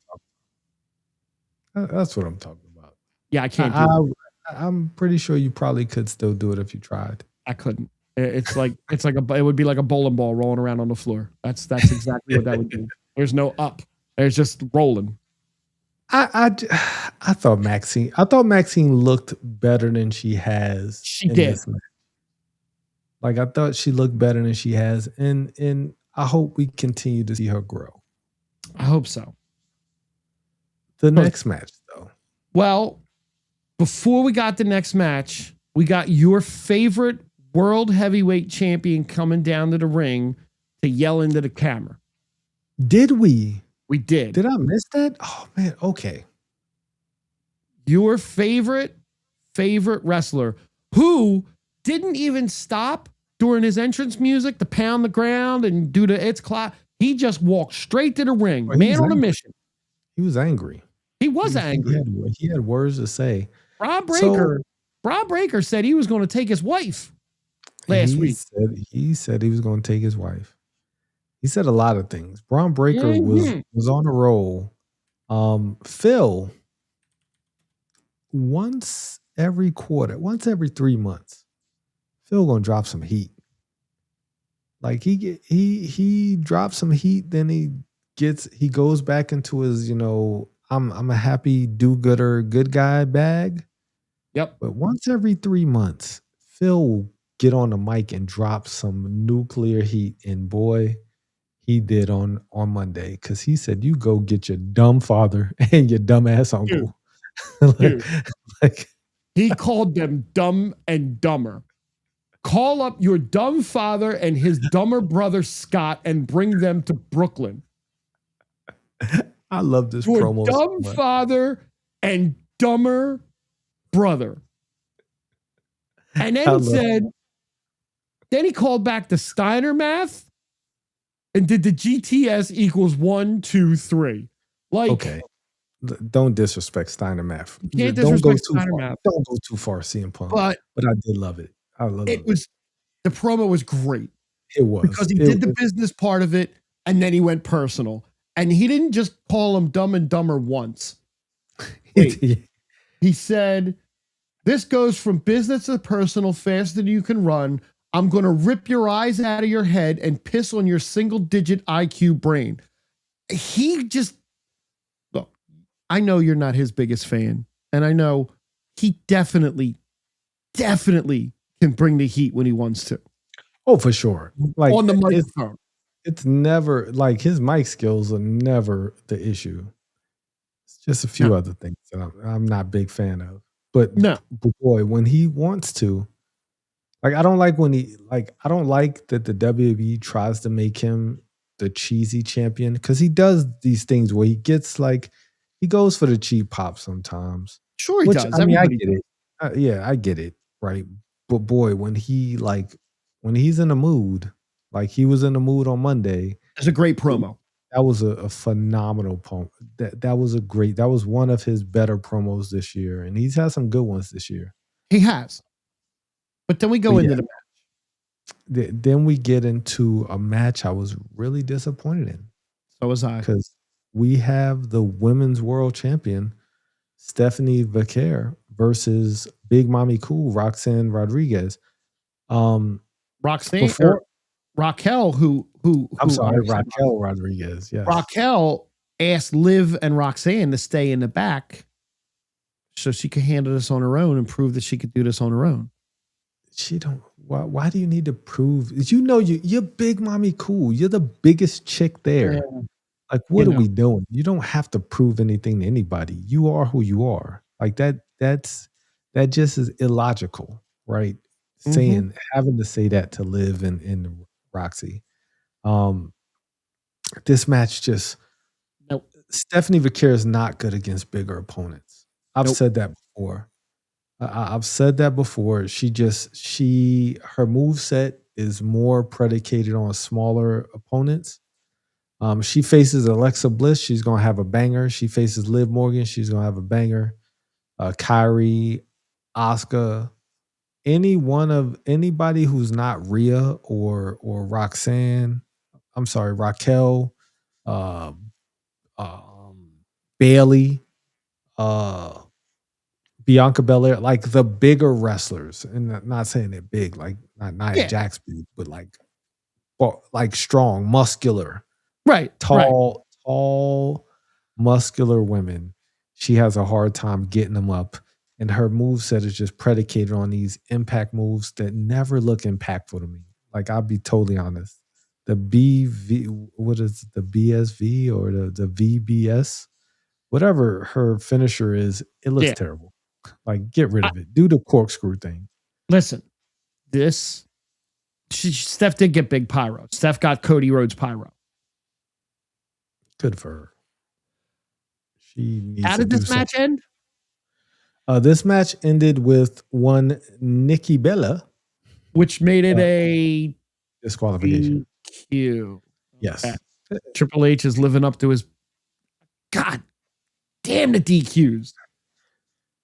That's what I'm talking about. Yeah, I can't do it. I'm pretty sure you probably could still do it if you tried. I couldn't. It would be like a bowling ball rolling around on the floor. That's exactly what that would do. There's no up. There's just rolling. I thought Maxine looked better than she has. She did. Like I thought she looked better than she has, and I hope we continue to see her grow. I hope so. The next match, though. Well, before we got the next match, we got your favorite world heavyweight champion coming down to the ring to yell into the camera. Did we? We did. Did I miss that? Oh, man. Okay. Your favorite wrestler who didn't even stop during his entrance music to pound the ground and do the it's clap. He just walked straight to the ring. Man on a mission. He was angry. He was angry. He had words to say. Rob Breaker said he was going to take his wife last week. He said he was going to take his wife. He said a lot of things. Braun Breaker was on a roll. Phil, once every 3 months, Phil gonna drop some heat. Like he drops some heat, then he goes back into his, I'm a happy do-gooder good guy bag. Yep. But once every 3 months, Phil will get on the mic and drop some nuclear heat. And boy, he did on Monday, because he said, "You go get your dumb father and your dumb ass uncle." like he called them dumb and dumber. Call up your dumb father and his dumber brother Scott and bring them to Brooklyn. I love this your promo. Dumb so father and dumber brother. And then he called back the Steiner math and did the GTS equals 1, 2, 3. Like, okay. Don't disrespect Steiner math. Can't disrespect Steiner math. Don't go too far, CM Punk. But I did love it. I love it. The promo was great. It was. Because he did the business part of it, and then he went personal. And he didn't just call him Dumb and Dumber once. He said, "This goes from business to personal faster than you can run. I'm going to rip your eyes out of your head and piss on your single-digit IQ brain. He just, look, I know you're not his biggest fan, and I know he definitely can bring the heat when he wants to. Oh, for sure. Like on the microphone. It's never like his mic skills are never the issue. It's just a few other things that I'm not a big fan of. But boy, when he wants to, like I don't like that the WWE tries to make him the cheesy champion because he does these things where he goes for the cheap pop sometimes. Sure, he Which does. I mean, I get it. I get it, right? But boy, when he's in the mood, like he was in the mood on Monday. It's a great promo. That was a phenomenal promo. That was one of his better promos this year, and he's had some good ones this year. He has. But then we go into the match. Then we get into a match I was really disappointed in. So was I. Because we have the women's world champion, Stephanie Vaquer, versus Big Mommy Cool, Roxanne Rodriguez. Raquel, who Raquel Rodriguez. Yes. Raquel asked Liv and Roxanne to stay in the back so she could handle this on her own and prove that she could do this on her own. Why do you need to prove? You're Big Mommy Cool. You're the biggest chick there. Yeah. Like, what are we doing? You don't have to prove anything to anybody. You are who you are. Like that just is illogical, right? Having to say that to Liv and Roxy. This match just Stephanie Vaquer is not good against bigger opponents. I've said that before. I've said that before. Her moveset is more predicated on smaller opponents. She faces Alexa Bliss, she's gonna have a banger. She faces Liv Morgan, she's gonna have a banger. Kyrie, Asuka, anybody who's not Rhea or Roxanne. I'm sorry, Raquel, Bailey, Bianca Belair, like the bigger wrestlers, and not saying they're big, like not Nia Jax big, but like strong, muscular, right, tall, muscular women. She has a hard time getting them up, and her moveset is just predicated on these impact moves that never look impactful to me. Like, I'll be totally honest. The what is it, the BSV or the VBS? Whatever her finisher is, it looks terrible. Like, get rid of it. Do the corkscrew thing. Listen, Steph did get big pyro. Steph got Cody Rhodes pyro. Good for her. She needs How did this match end? This match ended with one Nikki Bella, which made it a disqualification. DQ. Yes. Okay. Triple H is living up to his God damn the DQs.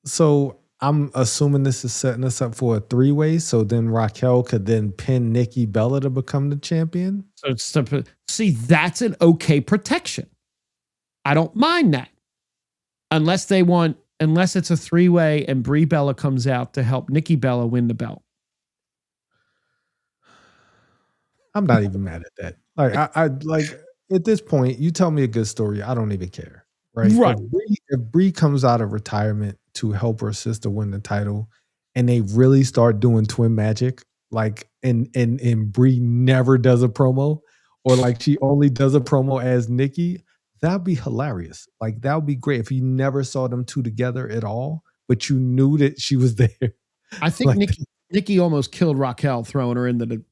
So I'm assuming this is setting us up for a 3-way. So then Raquel could then pin Nikki Bella to become the champion. So that's an okay protection. I don't mind that. Unless it's a 3-way and Brie Bella comes out to help Nikki Bella win the belt. I'm not even mad at that. Like I like at this point, you tell me a good story, I don't even care. Right. If Brie comes out of retirement to help her sister win the title and they really start doing twin magic, like and Brie never does a promo, or like she only does a promo as Nikki, that'd be hilarious. Like, that would be great if you never saw them two together at all, but you knew that she was there. I think like, Nikki almost killed Raquel throwing her into the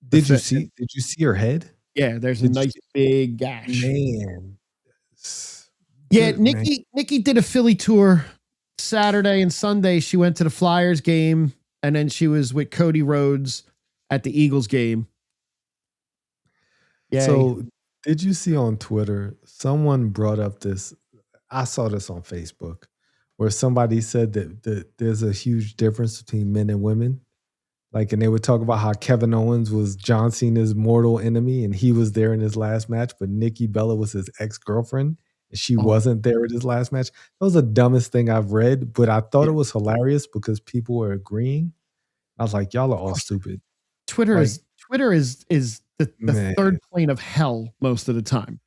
Did you see her head? Yeah, there's a nice big gash. Man. Yeah, Nikki did a Philly tour Saturday and Sunday. She went to the Flyers game, and then she was with Cody Rhodes at the Eagles game. Yay. So did you see on Twitter, someone brought up this, I saw this on Facebook, where somebody said that there's a huge difference between men and women. Like, and they would talk about how Kevin Owens was John Cena's mortal enemy and he was there in his last match, but Nikki Bella was his ex-girlfriend and she wasn't there at his last match. That was the dumbest thing I've read, but I thought it was hilarious because people were agreeing. I was like, y'all are all stupid. Twitter Like, is the man, third plane of hell most of the time.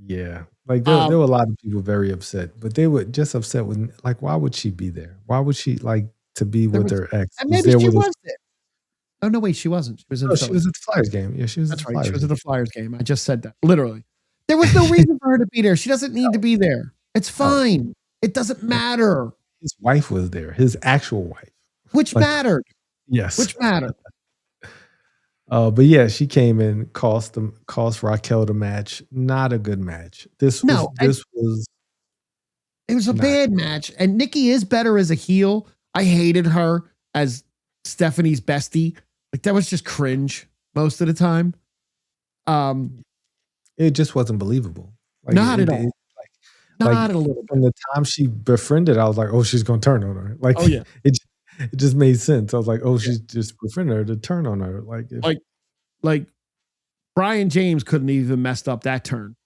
yeah. Like there were a lot of people very upset, but they were just upset with like, why would she be there? Why would she like to be with her ex? And maybe she was there. Oh no, wait, she wasn't. She was in No, Philly. she was at the Flyers game. Yeah, she was. That's at the right. She Flyers was at game. the Flyers game. I just said that. Literally. There was no reason for her to be there. She doesn't need to be there. It's fine. It doesn't matter. His wife was there. His actual wife. Which mattered. Yes. Which mattered. But yeah, she came in, cost Raquel the match. Not a good match. It was a bad match. And Nikki is better as a heel. I hated her as Stephanie's bestie. Like that was just cringe most of the time. It just wasn't believable. Like, not at all. Not a little bit. From the time she befriended, I was like, oh, she's gonna turn on her. Like, oh yeah. It just made sense. I was like, oh, she's just befriended her to turn on her. Like Brian James couldn't even messed up that turn.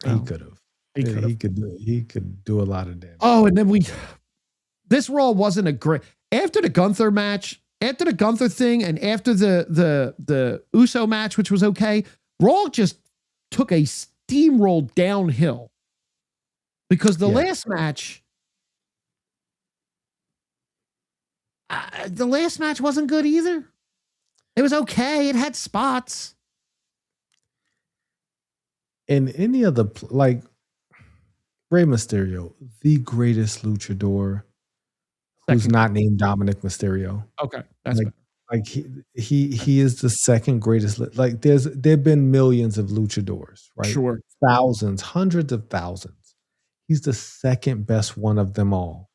He could have. He could do a lot of damage. Oh, and then this Raw wasn't a great after the Gunther match, after the Gunther thing, and after the Uso match, which was okay. Raw just took a steamroll downhill because the last match. The last match wasn't good either. It was okay. It had spots. And any other, like Rey Mysterio, the greatest luchador, who's not named Dominic Mysterio. Okay, that's like he is the second greatest. Like there've been millions of luchadors, right? Sure, thousands, hundreds of thousands. He's the second best one of them all.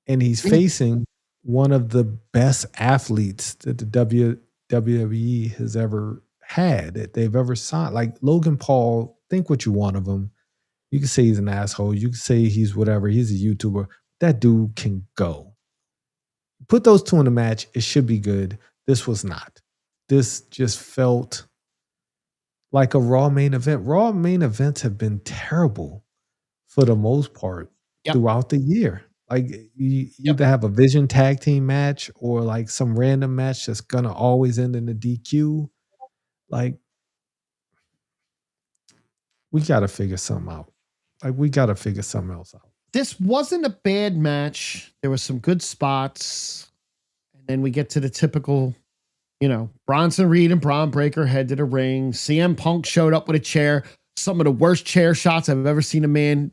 And he's facing one of the best athletes that the WWE has ever had, that they've ever signed. Like Logan Paul, think what you want of him. You can say he's an asshole. You can say he's whatever. He's a YouTuber. That dude can go. Put those two in a match. It should be good. This was not. This just felt like a Raw main event. Raw main events have been terrible for the most part throughout the year. Like you either have a Vision tag team match or like some random match that's gonna always end in a DQ. Like we gotta figure something out. Like we gotta figure something else out. This wasn't a bad match. There were some good spots. And then we get to the typical, Bronson Reed and Braun Breaker head to the ring. CM Punk showed up with a chair. Some of the worst chair shots I've ever seen a man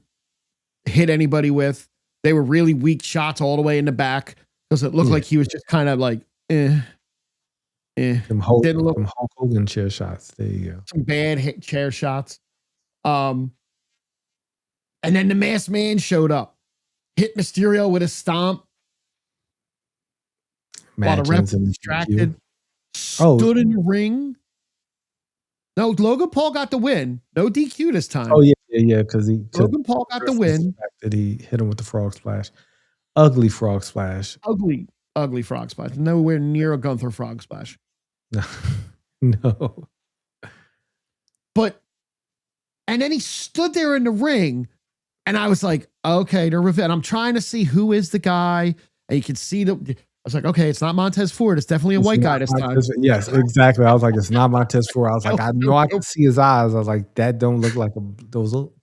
hit anybody with. They were really weak shots all the way in the back because it looked like he was just kind of like, Them Hulk Hogan chair shots. There you go. Some bad chair shots. And then the Masked Man showed up, hit Mysterio with a stomp. While the ref was distracted, stood in the ring. No, Logan Paul got the win. No DQ this time. Oh yeah, because Logan Paul got the win. That he hit him with the frog splash, ugly frog splash, ugly frog splash. Nowhere near a Gunther frog splash. No. And then he stood there in the ring, and I was like, okay, they're revenge. I'm trying to see who is the guy, and you can see I was like, okay, it's not Montez Ford. It's definitely a white guy this time. Yes, exactly. I was like, it's not Montez Ford. I was like, I know I can see his eyes. I was like, that don't look like those look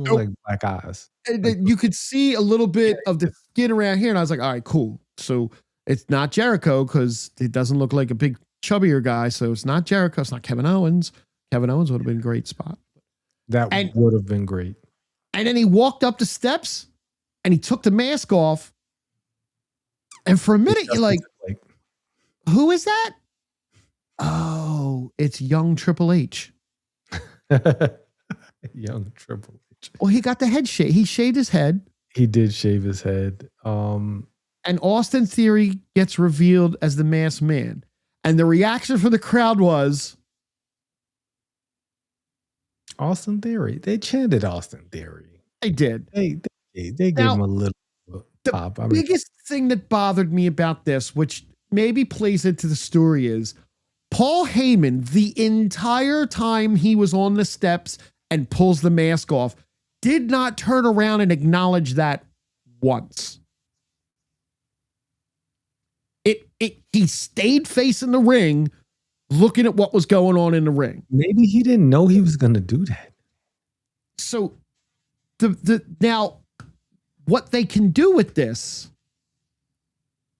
like black eyes. And you could see a little bit of the skin around here, and I was like, all right, cool. So it's not Jericho because it doesn't look like a big chubbier guy. So it's not Jericho. It's not Kevin Owens. Kevin Owens would have been a great spot. That would have been great. And then he walked up the steps, and he took the mask off. And for a minute, you're like, who is that? Oh, it's young Triple H. Young Triple H. Well, he got the head shave. He shaved his head. He did shave his head. And Austin Theory gets revealed as the Masked Man. And the reaction from the crowd was Austin Theory. They chanted Austin Theory. They did. They gave him a little pop. The biggest thing that bothered me about this, which maybe plays into the story, is Paul Heyman, the entire time he was on the steps and pulls the mask off, did not turn around and acknowledge that once. He stayed facing the ring, looking at what was going on in the ring. Maybe he didn't know he was going to do that. So now what they can do with this,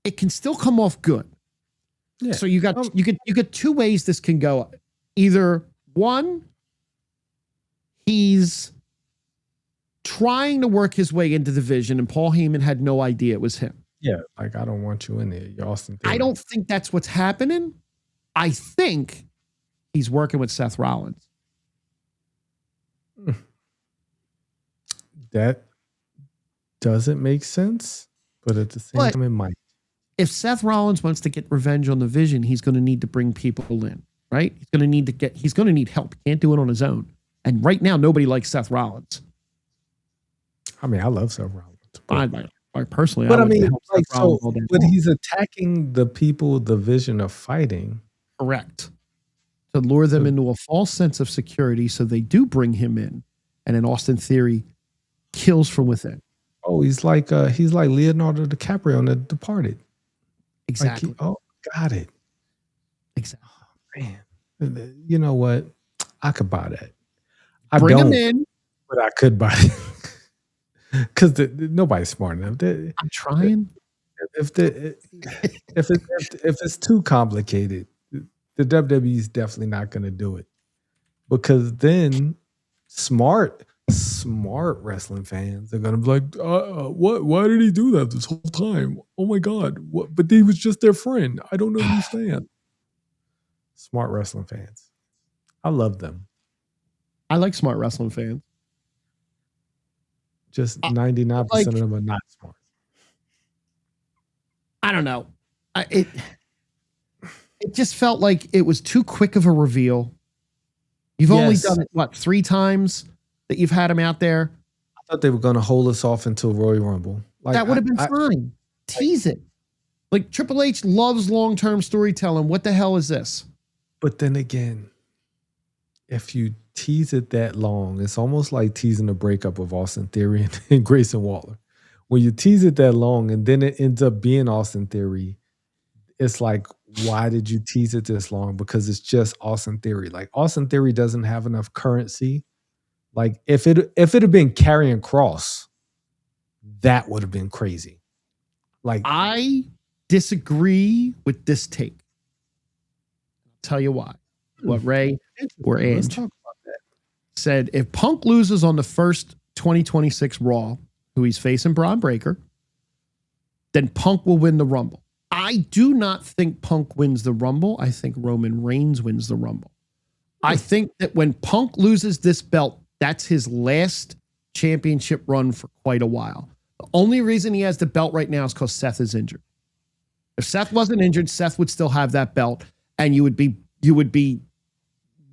it can still come off good. Yeah. So you get two ways this can go. Either one, he's trying to work his way into the division, and Paul Heyman had no idea it was him. Yeah, like, I don't want you in there. You're Austin Theory. I don't think that's what's happening. I think he's working with Seth Rollins. That doesn't make sense, but at the same time, it might. If Seth Rollins wants to get revenge on the Vision, he's going to need to bring people in, right? He's going to need help. He can't do it on his own. And right now, nobody likes Seth Rollins. I mean, I love Seth Rollins. I personally, but I mean, like, so, but he's attacking the people the Vision are fighting. Correct. To lure them into a false sense of security, so they do bring him in, and then Austin Theory kills from within. Oh, he's like Leonardo DiCaprio in The Departed. Exactly. Like got it. Exactly. Oh, man, you know what? I could buy that. Bring him in, but I could buy it. Because nobody's smart enough. I'm trying. If it's too complicated, the WWE is definitely not going to do it. Because then smart wrestling fans are going to be like, what? Why did he do that this whole time? Oh my God! What? But he was just their friend. I don't understand. Smart wrestling fans, I love them. I like smart wrestling fans. Just 99% of them are not smart. I don't know. It just felt like it was too quick of a reveal. You've only done it, 3 times that you've had him out there? I thought they were going to hold us off until Royal Rumble. Like, that would have been fine. Tease it. Like, Triple H loves long-term storytelling. What the hell is this? But then again, if you tease it that long, it's almost like teasing the breakup of Austin Theory and Grayson Waller. When you tease it that long and then it ends up being Austin Theory, it's like, why did you tease it this long? Because it's just Austin Theory. Like, Austin Theory doesn't have enough currency. Like, if it had been Karrion Kross, that would have been crazy. Like, I disagree with this take. I'll tell you why. What Ray or Ange said, if Punk loses on the first 2026 Raw, who he's facing Braun Breaker, then Punk will win the Rumble. I do not think Punk wins the Rumble. I think Roman Reigns wins the Rumble. I think that when Punk loses this belt, that's his last championship run for quite a while. The only reason he has the belt right now is because Seth is injured. If Seth wasn't injured, Seth would still have that belt, and you would be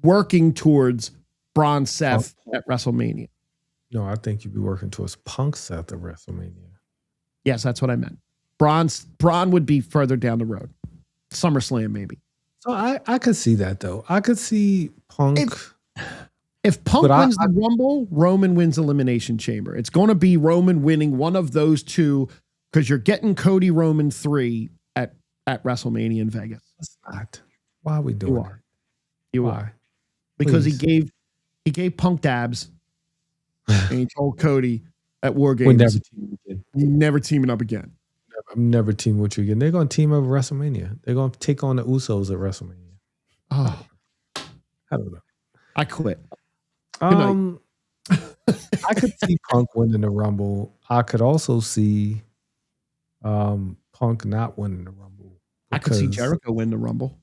working towards Braun Seth at WrestleMania. No, I think you'd be working towards Punk Seth at WrestleMania. Yes, that's what I meant. Braun would be further down the road. SummerSlam, maybe. So I could see that, though. I could see Punk. If Punk wins the Rumble, Roman wins Elimination Chamber. It's going to be Roman winning one of those two, because you're getting Cody Roman 3 at WrestleMania in Vegas. It's not. Why are we doing that? You are. Because he gave Punk dabs, and he told Cody at War Games, never teaming up again. I'm never teaming with you again. They're going to team up at WrestleMania. They're going to take on the Usos at WrestleMania. Oh, I don't know. I quit. I could see Punk winning the Rumble. I could also see Punk not winning the Rumble. I could see Jericho win the Rumble.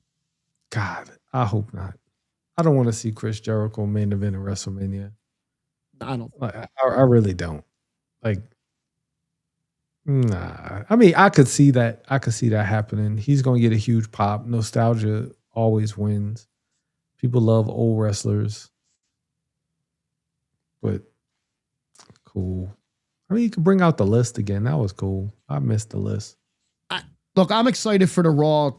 God, I hope not. I don't want to see Chris Jericho main event at WrestleMania. I don't. I really don't. Like, nah. I mean, I could see that. I could see that happening. He's going to get a huge pop. Nostalgia always wins. People love old wrestlers. But cool. I mean, you could bring out the list again. That was cool. I missed the list. Look, I'm excited for the Raw,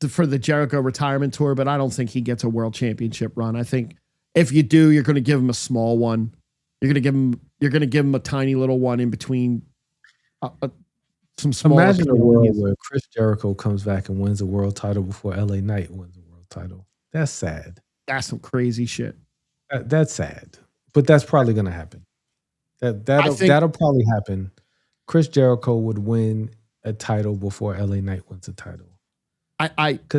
for the Jericho retirement tour, but I don't think he gets a world championship run. I think if you do, you're going to give him a small one. You're going to give him a tiny little one in between some smaller Imagine a world PLEs. where Chris Jericho comes back and wins a world title before LA Knight wins a world title. That's sad. That's some crazy shit. That's sad. But that's probably gonna happen. I think That'll probably happen. Chris Jericho would win a title before LA Knight wins a title.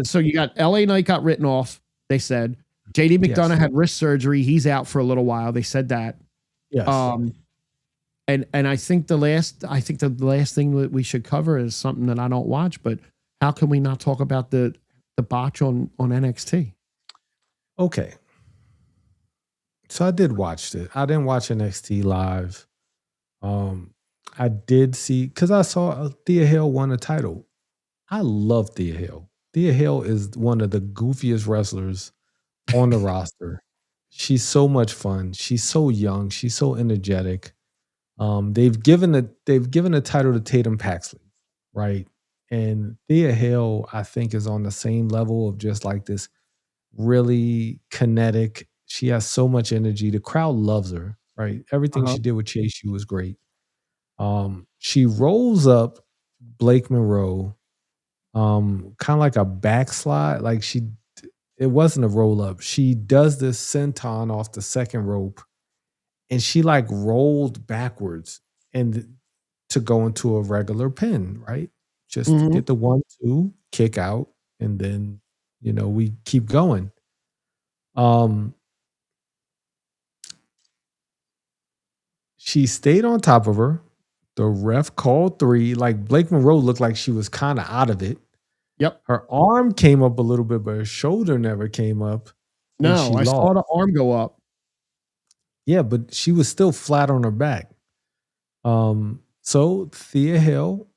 So you got LA Knight got written off. They said JD McDonough Yes. had wrist surgery. He's out for a little while. They said that. Yes. And I think the last thing that we should cover is something that I don't watch, but how can we not talk about the botch on NXT? Okay. So I did watch it. I didn't watch NXT live. I did see, because I saw Thea Hale won a title. I love Thea Hale. Thea Hale is one of the goofiest wrestlers on the roster. She's so much fun. She's so young. She's so energetic. They've given a title to Tatum Paxley, right? And Thea Hale, I think, is on the same level of just like this really kinetic. She has so much energy. The crowd loves her, right? Everything she did with Chase U was great. She rolls up Blake Monroe, kind of like a backslide. Like it wasn't a roll up. She does this senton off the second rope, and she like rolled backwards and to go into a regular pin, right? Just to get the 1-2, kick out, and then we keep going. She stayed on top of her. The ref called 3. Like Blake Monroe looked like she was kind of out of it. Yep. Her arm came up a little bit, but her shoulder never came up. No, I saw the arm go up. Yeah, but she was still flat on her back. So Thea Hale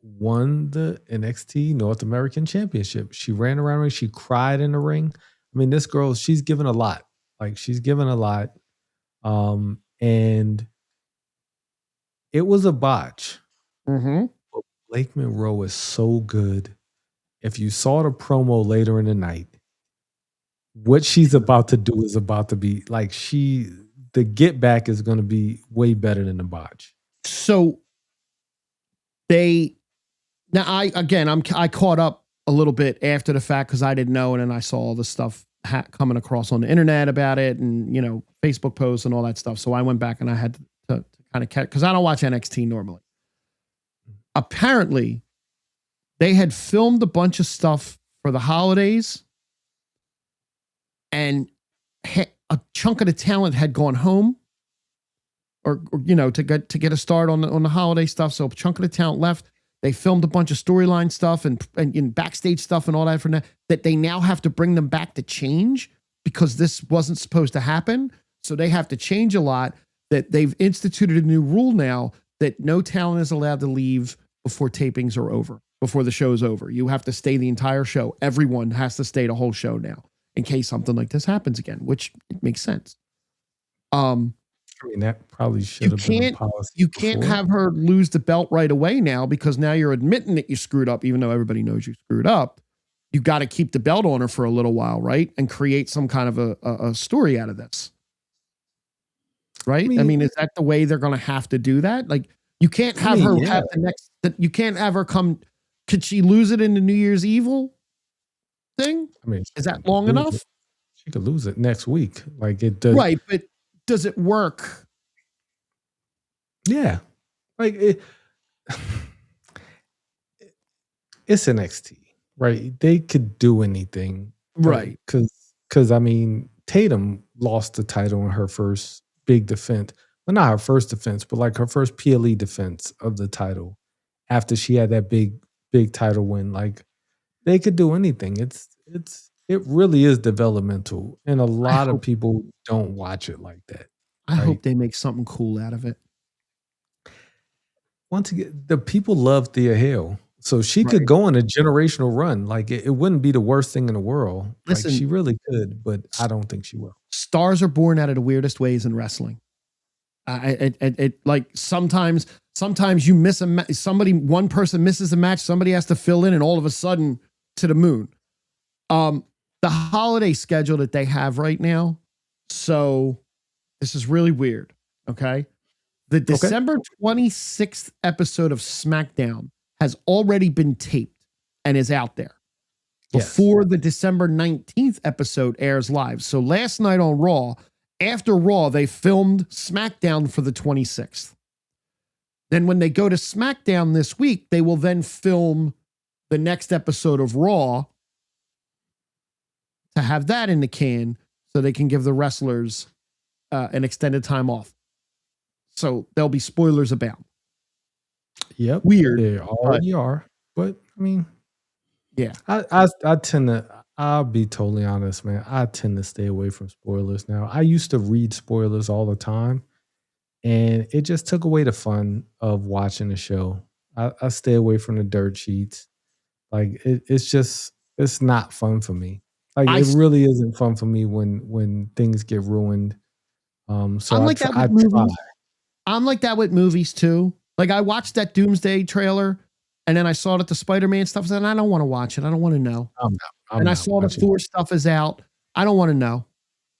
won the NXT North American Championship. She ran around and she cried in the ring. I mean, this girl, she's given a lot. Like she's given a lot. And it was a botch. But Blake Monroe is so good. If you saw the promo later in the night, what she's about to do is about to be like the get back is going to be way better than the botch. So I caught up a little bit after the fact because I didn't know, and then I saw all the stuff coming across on the internet about it, and Facebook posts and all that stuff. So I went back and I had to kind of catch, because I don't watch NXT normally. Apparently, they had filmed a bunch of stuff for the holidays, and a chunk of the talent had gone home, or to get a start on the holiday stuff. So a chunk of the talent left. They filmed a bunch of storyline stuff and backstage stuff and all that that they now have to bring them back to change because this wasn't supposed to happen. So they have to change a lot. That they've instituted a new rule now that no talent is allowed to leave before tapings are over, before the show's over. You have to stay the entire show. Everyone has to stay the whole show now in case something like this happens again, which makes sense. I mean, that probably should have been a policy. You can't have her lose the belt right away now, because now you're admitting that you screwed up, even though everybody knows you screwed up. You got to keep the belt on her for a little while, right? And create some kind of a story out of this. Right? I mean, is that the way they're going to have to do that? Like, you can't have her have you can't have her come. Could she lose it in the New Year's Evil thing? I mean, is that long enough? She could lose it next week. Like it does. Right. But does it work? Yeah. Like it's NXT, right? They could do anything. Right. Because I mean, Tatum lost the title in her first big defense. Well, not her first defense, but like her first PLE defense of the title after she had that big title win. Like they could do anything. It really is developmental, and a lot of people don't watch it like that. I hope they make something cool out of it. Once again, the people love Thea Hale, so she could go on a generational run. Like it wouldn't be the worst thing in the world. Listen, like she really could, but I don't think she will. Stars are born out of the weirdest ways in wrestling. Like sometimes you miss one person misses a match, somebody has to fill in, and all of a sudden to the moon. The holiday schedule that they have right now. So this is really weird. Okay. The December 26th episode of SmackDown has already been taped and is out there Yes. before the December 19th episode airs live. So last night on Raw, after Raw, they filmed SmackDown for the 26th. Then when they go to SmackDown this week, they will then film the next episode of Raw to have that in the can so they can give the wrestlers an extended time off. So there'll be spoilers about. Yep. Weird. They already are. But I mean, yeah. I tend to, I'll be totally honest, man. I tend to stay away from spoilers now. I used to read spoilers all the time, and it just took away the fun of watching the show. I stay away from the dirt sheets. Like it's not fun for me. Like it really isn't fun for me when things get ruined. So I'm like that with movies. I'm like that with movies too. Like I watched that Doomsday trailer, and then I saw that the Spider-Man stuff is, and I don't want to watch it. I don't want to know. I saw the Thor stuff is out. I don't want to know.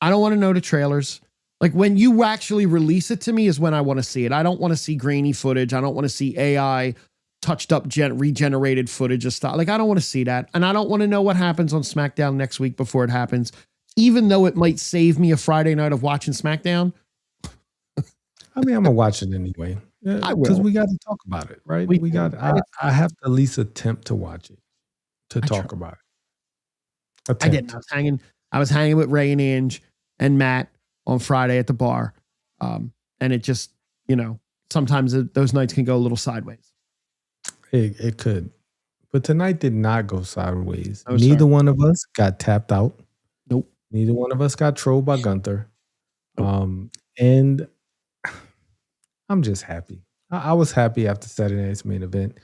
I don't want to know the trailers. Like when you actually release it to me is when I want to see it. I don't want to see grainy footage. I don't want to see AI touched up, regenerated footage of stuff. Like I don't want to see that. And I don't want to know what happens on SmackDown next week before it happens, even though it might save me a Friday night of watching SmackDown. I mean, I'm going to watch it anyway. I will. Because we got to talk about it, right? I have to at least attempt to watch it, to talk about it. I did. I was hanging with Ray and Ange and Matt on Friday at the bar. And it just, sometimes those nights can go a little sideways. It could. But tonight did not go sideways. Neither one of us got tapped out. Nope. Neither one of us got trolled by Gunther. Nope. And I'm just happy. I was happy after Saturday night's main event.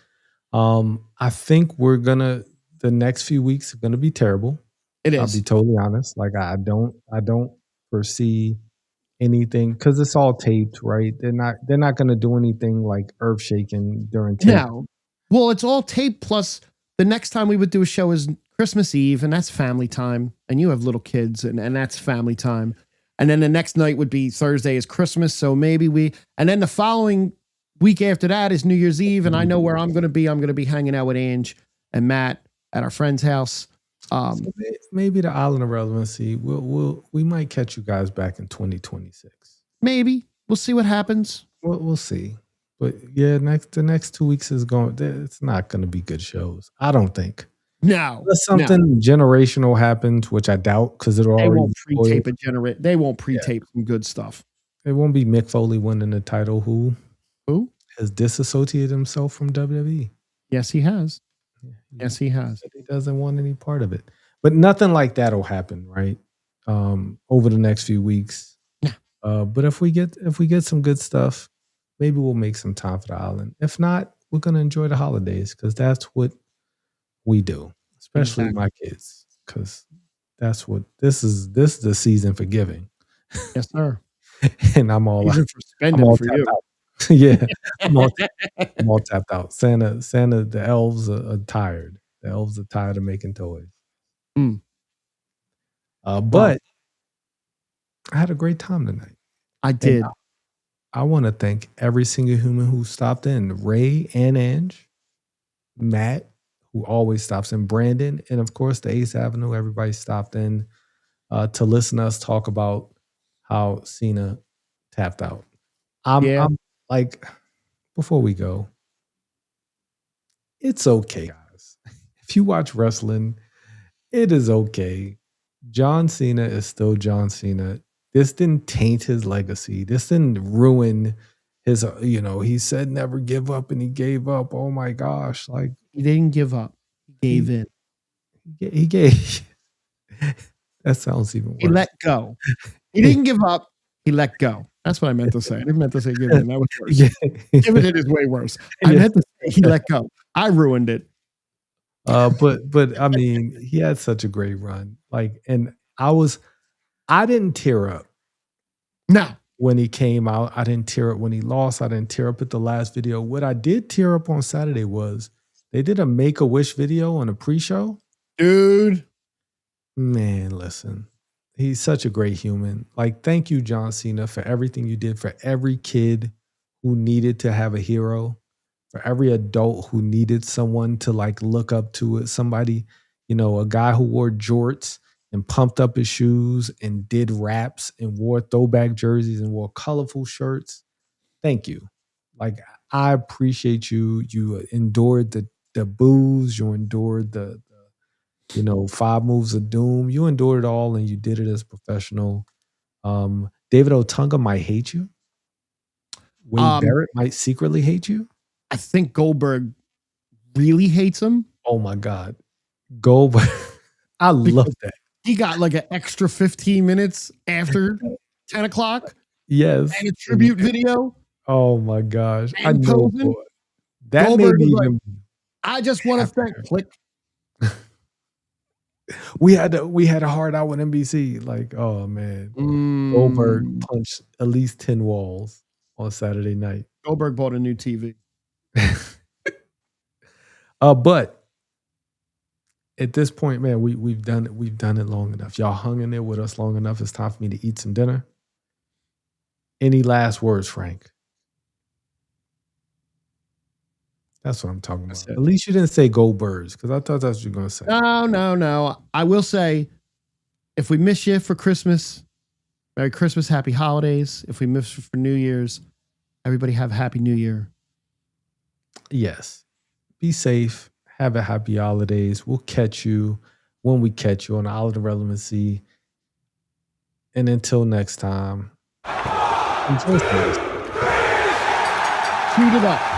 I think the next few weeks are gonna be terrible. It is. I'll be totally honest. Like I don't foresee anything because it's all taped, right? They're not gonna do anything like earth shaking during tape. No. Well, it's all taped, plus the next time we would do a show is Christmas Eve, and that's family time. And you have little kids, and that's family time. And then the next night would be Thursday is Christmas. So maybe and then the following week after that is New Year's Eve. And I know where I'm going to be. I'm going to be hanging out with Ange and Matt at our friend's house. So maybe the Island of Relevancy, we might catch you guys back in 2026. Maybe. We'll see what happens. We'll see. But yeah, the next 2 weeks is going, it's not going to be good shows. I don't think. No. Unless something generational happens, which I doubt because it'll already. They won't pre-tape some good stuff. It won't be Mick Foley winning the title who has disassociated himself from WWE. Yes, he has. Yes, he has. He doesn't want any part of it. But nothing like that will happen, right? Over the next few weeks. But if we get some good stuff, maybe we'll make some time for the island. If not, we're gonna enjoy the holidays because that's what we do, especially my kids, because this is the season for giving. Yes, sir. And I'm all for spending for you. Out. Yeah, I'm all tapped out. Santa, the elves are tired. The elves are tired of making toys. But I had a great time tonight. I did. And I want to thank every single human who stopped in. Ray and Ange, Matt, who always stops in, Brandon, and of course the Ace Avenue. Everybody stopped in to listen to us talk about how Cena tapped out. I'm like, before we go, it's okay, guys. If you watch wrestling, it is okay. John Cena is still John Cena. This didn't taint his legacy. This didn't ruin his, he said never give up and he gave up. Oh my gosh. Like, he didn't give up. He gave in. He gave. That sounds even worse. He let go. He didn't give up. He let go. That's what I meant to say. I didn't meant to say give in. That was worse. Give it is way worse. I meant to say he let go. I ruined it. But I mean, he had such a great run. Like, and I didn't tear up. No. When he came out, I didn't tear up when he lost. I didn't tear up at the last video. What I did tear up on Saturday was they did a Make-A-Wish video on a pre-show. Dude. Man, listen. He's such a great human. Like, thank you, John Cena, for everything you did for every kid who needed to have a hero. for every adult who needed someone to like look up to it, somebody, a guy who wore jorts and pumped up his shoes and did raps and wore throwback jerseys and wore colorful shirts. Thank you. Like, I appreciate you. You endured the boos, you endured the 5 moves of doom. You endured it all and you did it as professional. David Otunga might hate you. Wade Barrett might secretly hate you. I think Goldberg really hates him. Oh my God. Goldberg. I love that. He got like an extra 15 minutes after 10 o'clock. Yes. And a tribute video. Oh my gosh. And I know. posing. That Goldberg made me was even. like, I just want to thank Click. We had a hard out with NBC. Like, oh man. Goldberg punched at least 10 walls on Saturday night. Goldberg bought a new TV. But at this point, man, we've done it. We've done it long enough. Y'all hung in there with us long enough. It's time for me to eat some dinner. Any last words, Frank? That's what I'm talking about. At least you didn't say Goldbergs, because I thought that's what you were going to say. No. I will say, if we miss you for Christmas, Merry Christmas, Happy Holidays. If we miss you for New Year's, everybody have a Happy New Year. Yes. Be safe. Have a happy holidays. We'll catch you when we catch you on the Island of Relevancy. And until next time, enjoy this. Shoot it up.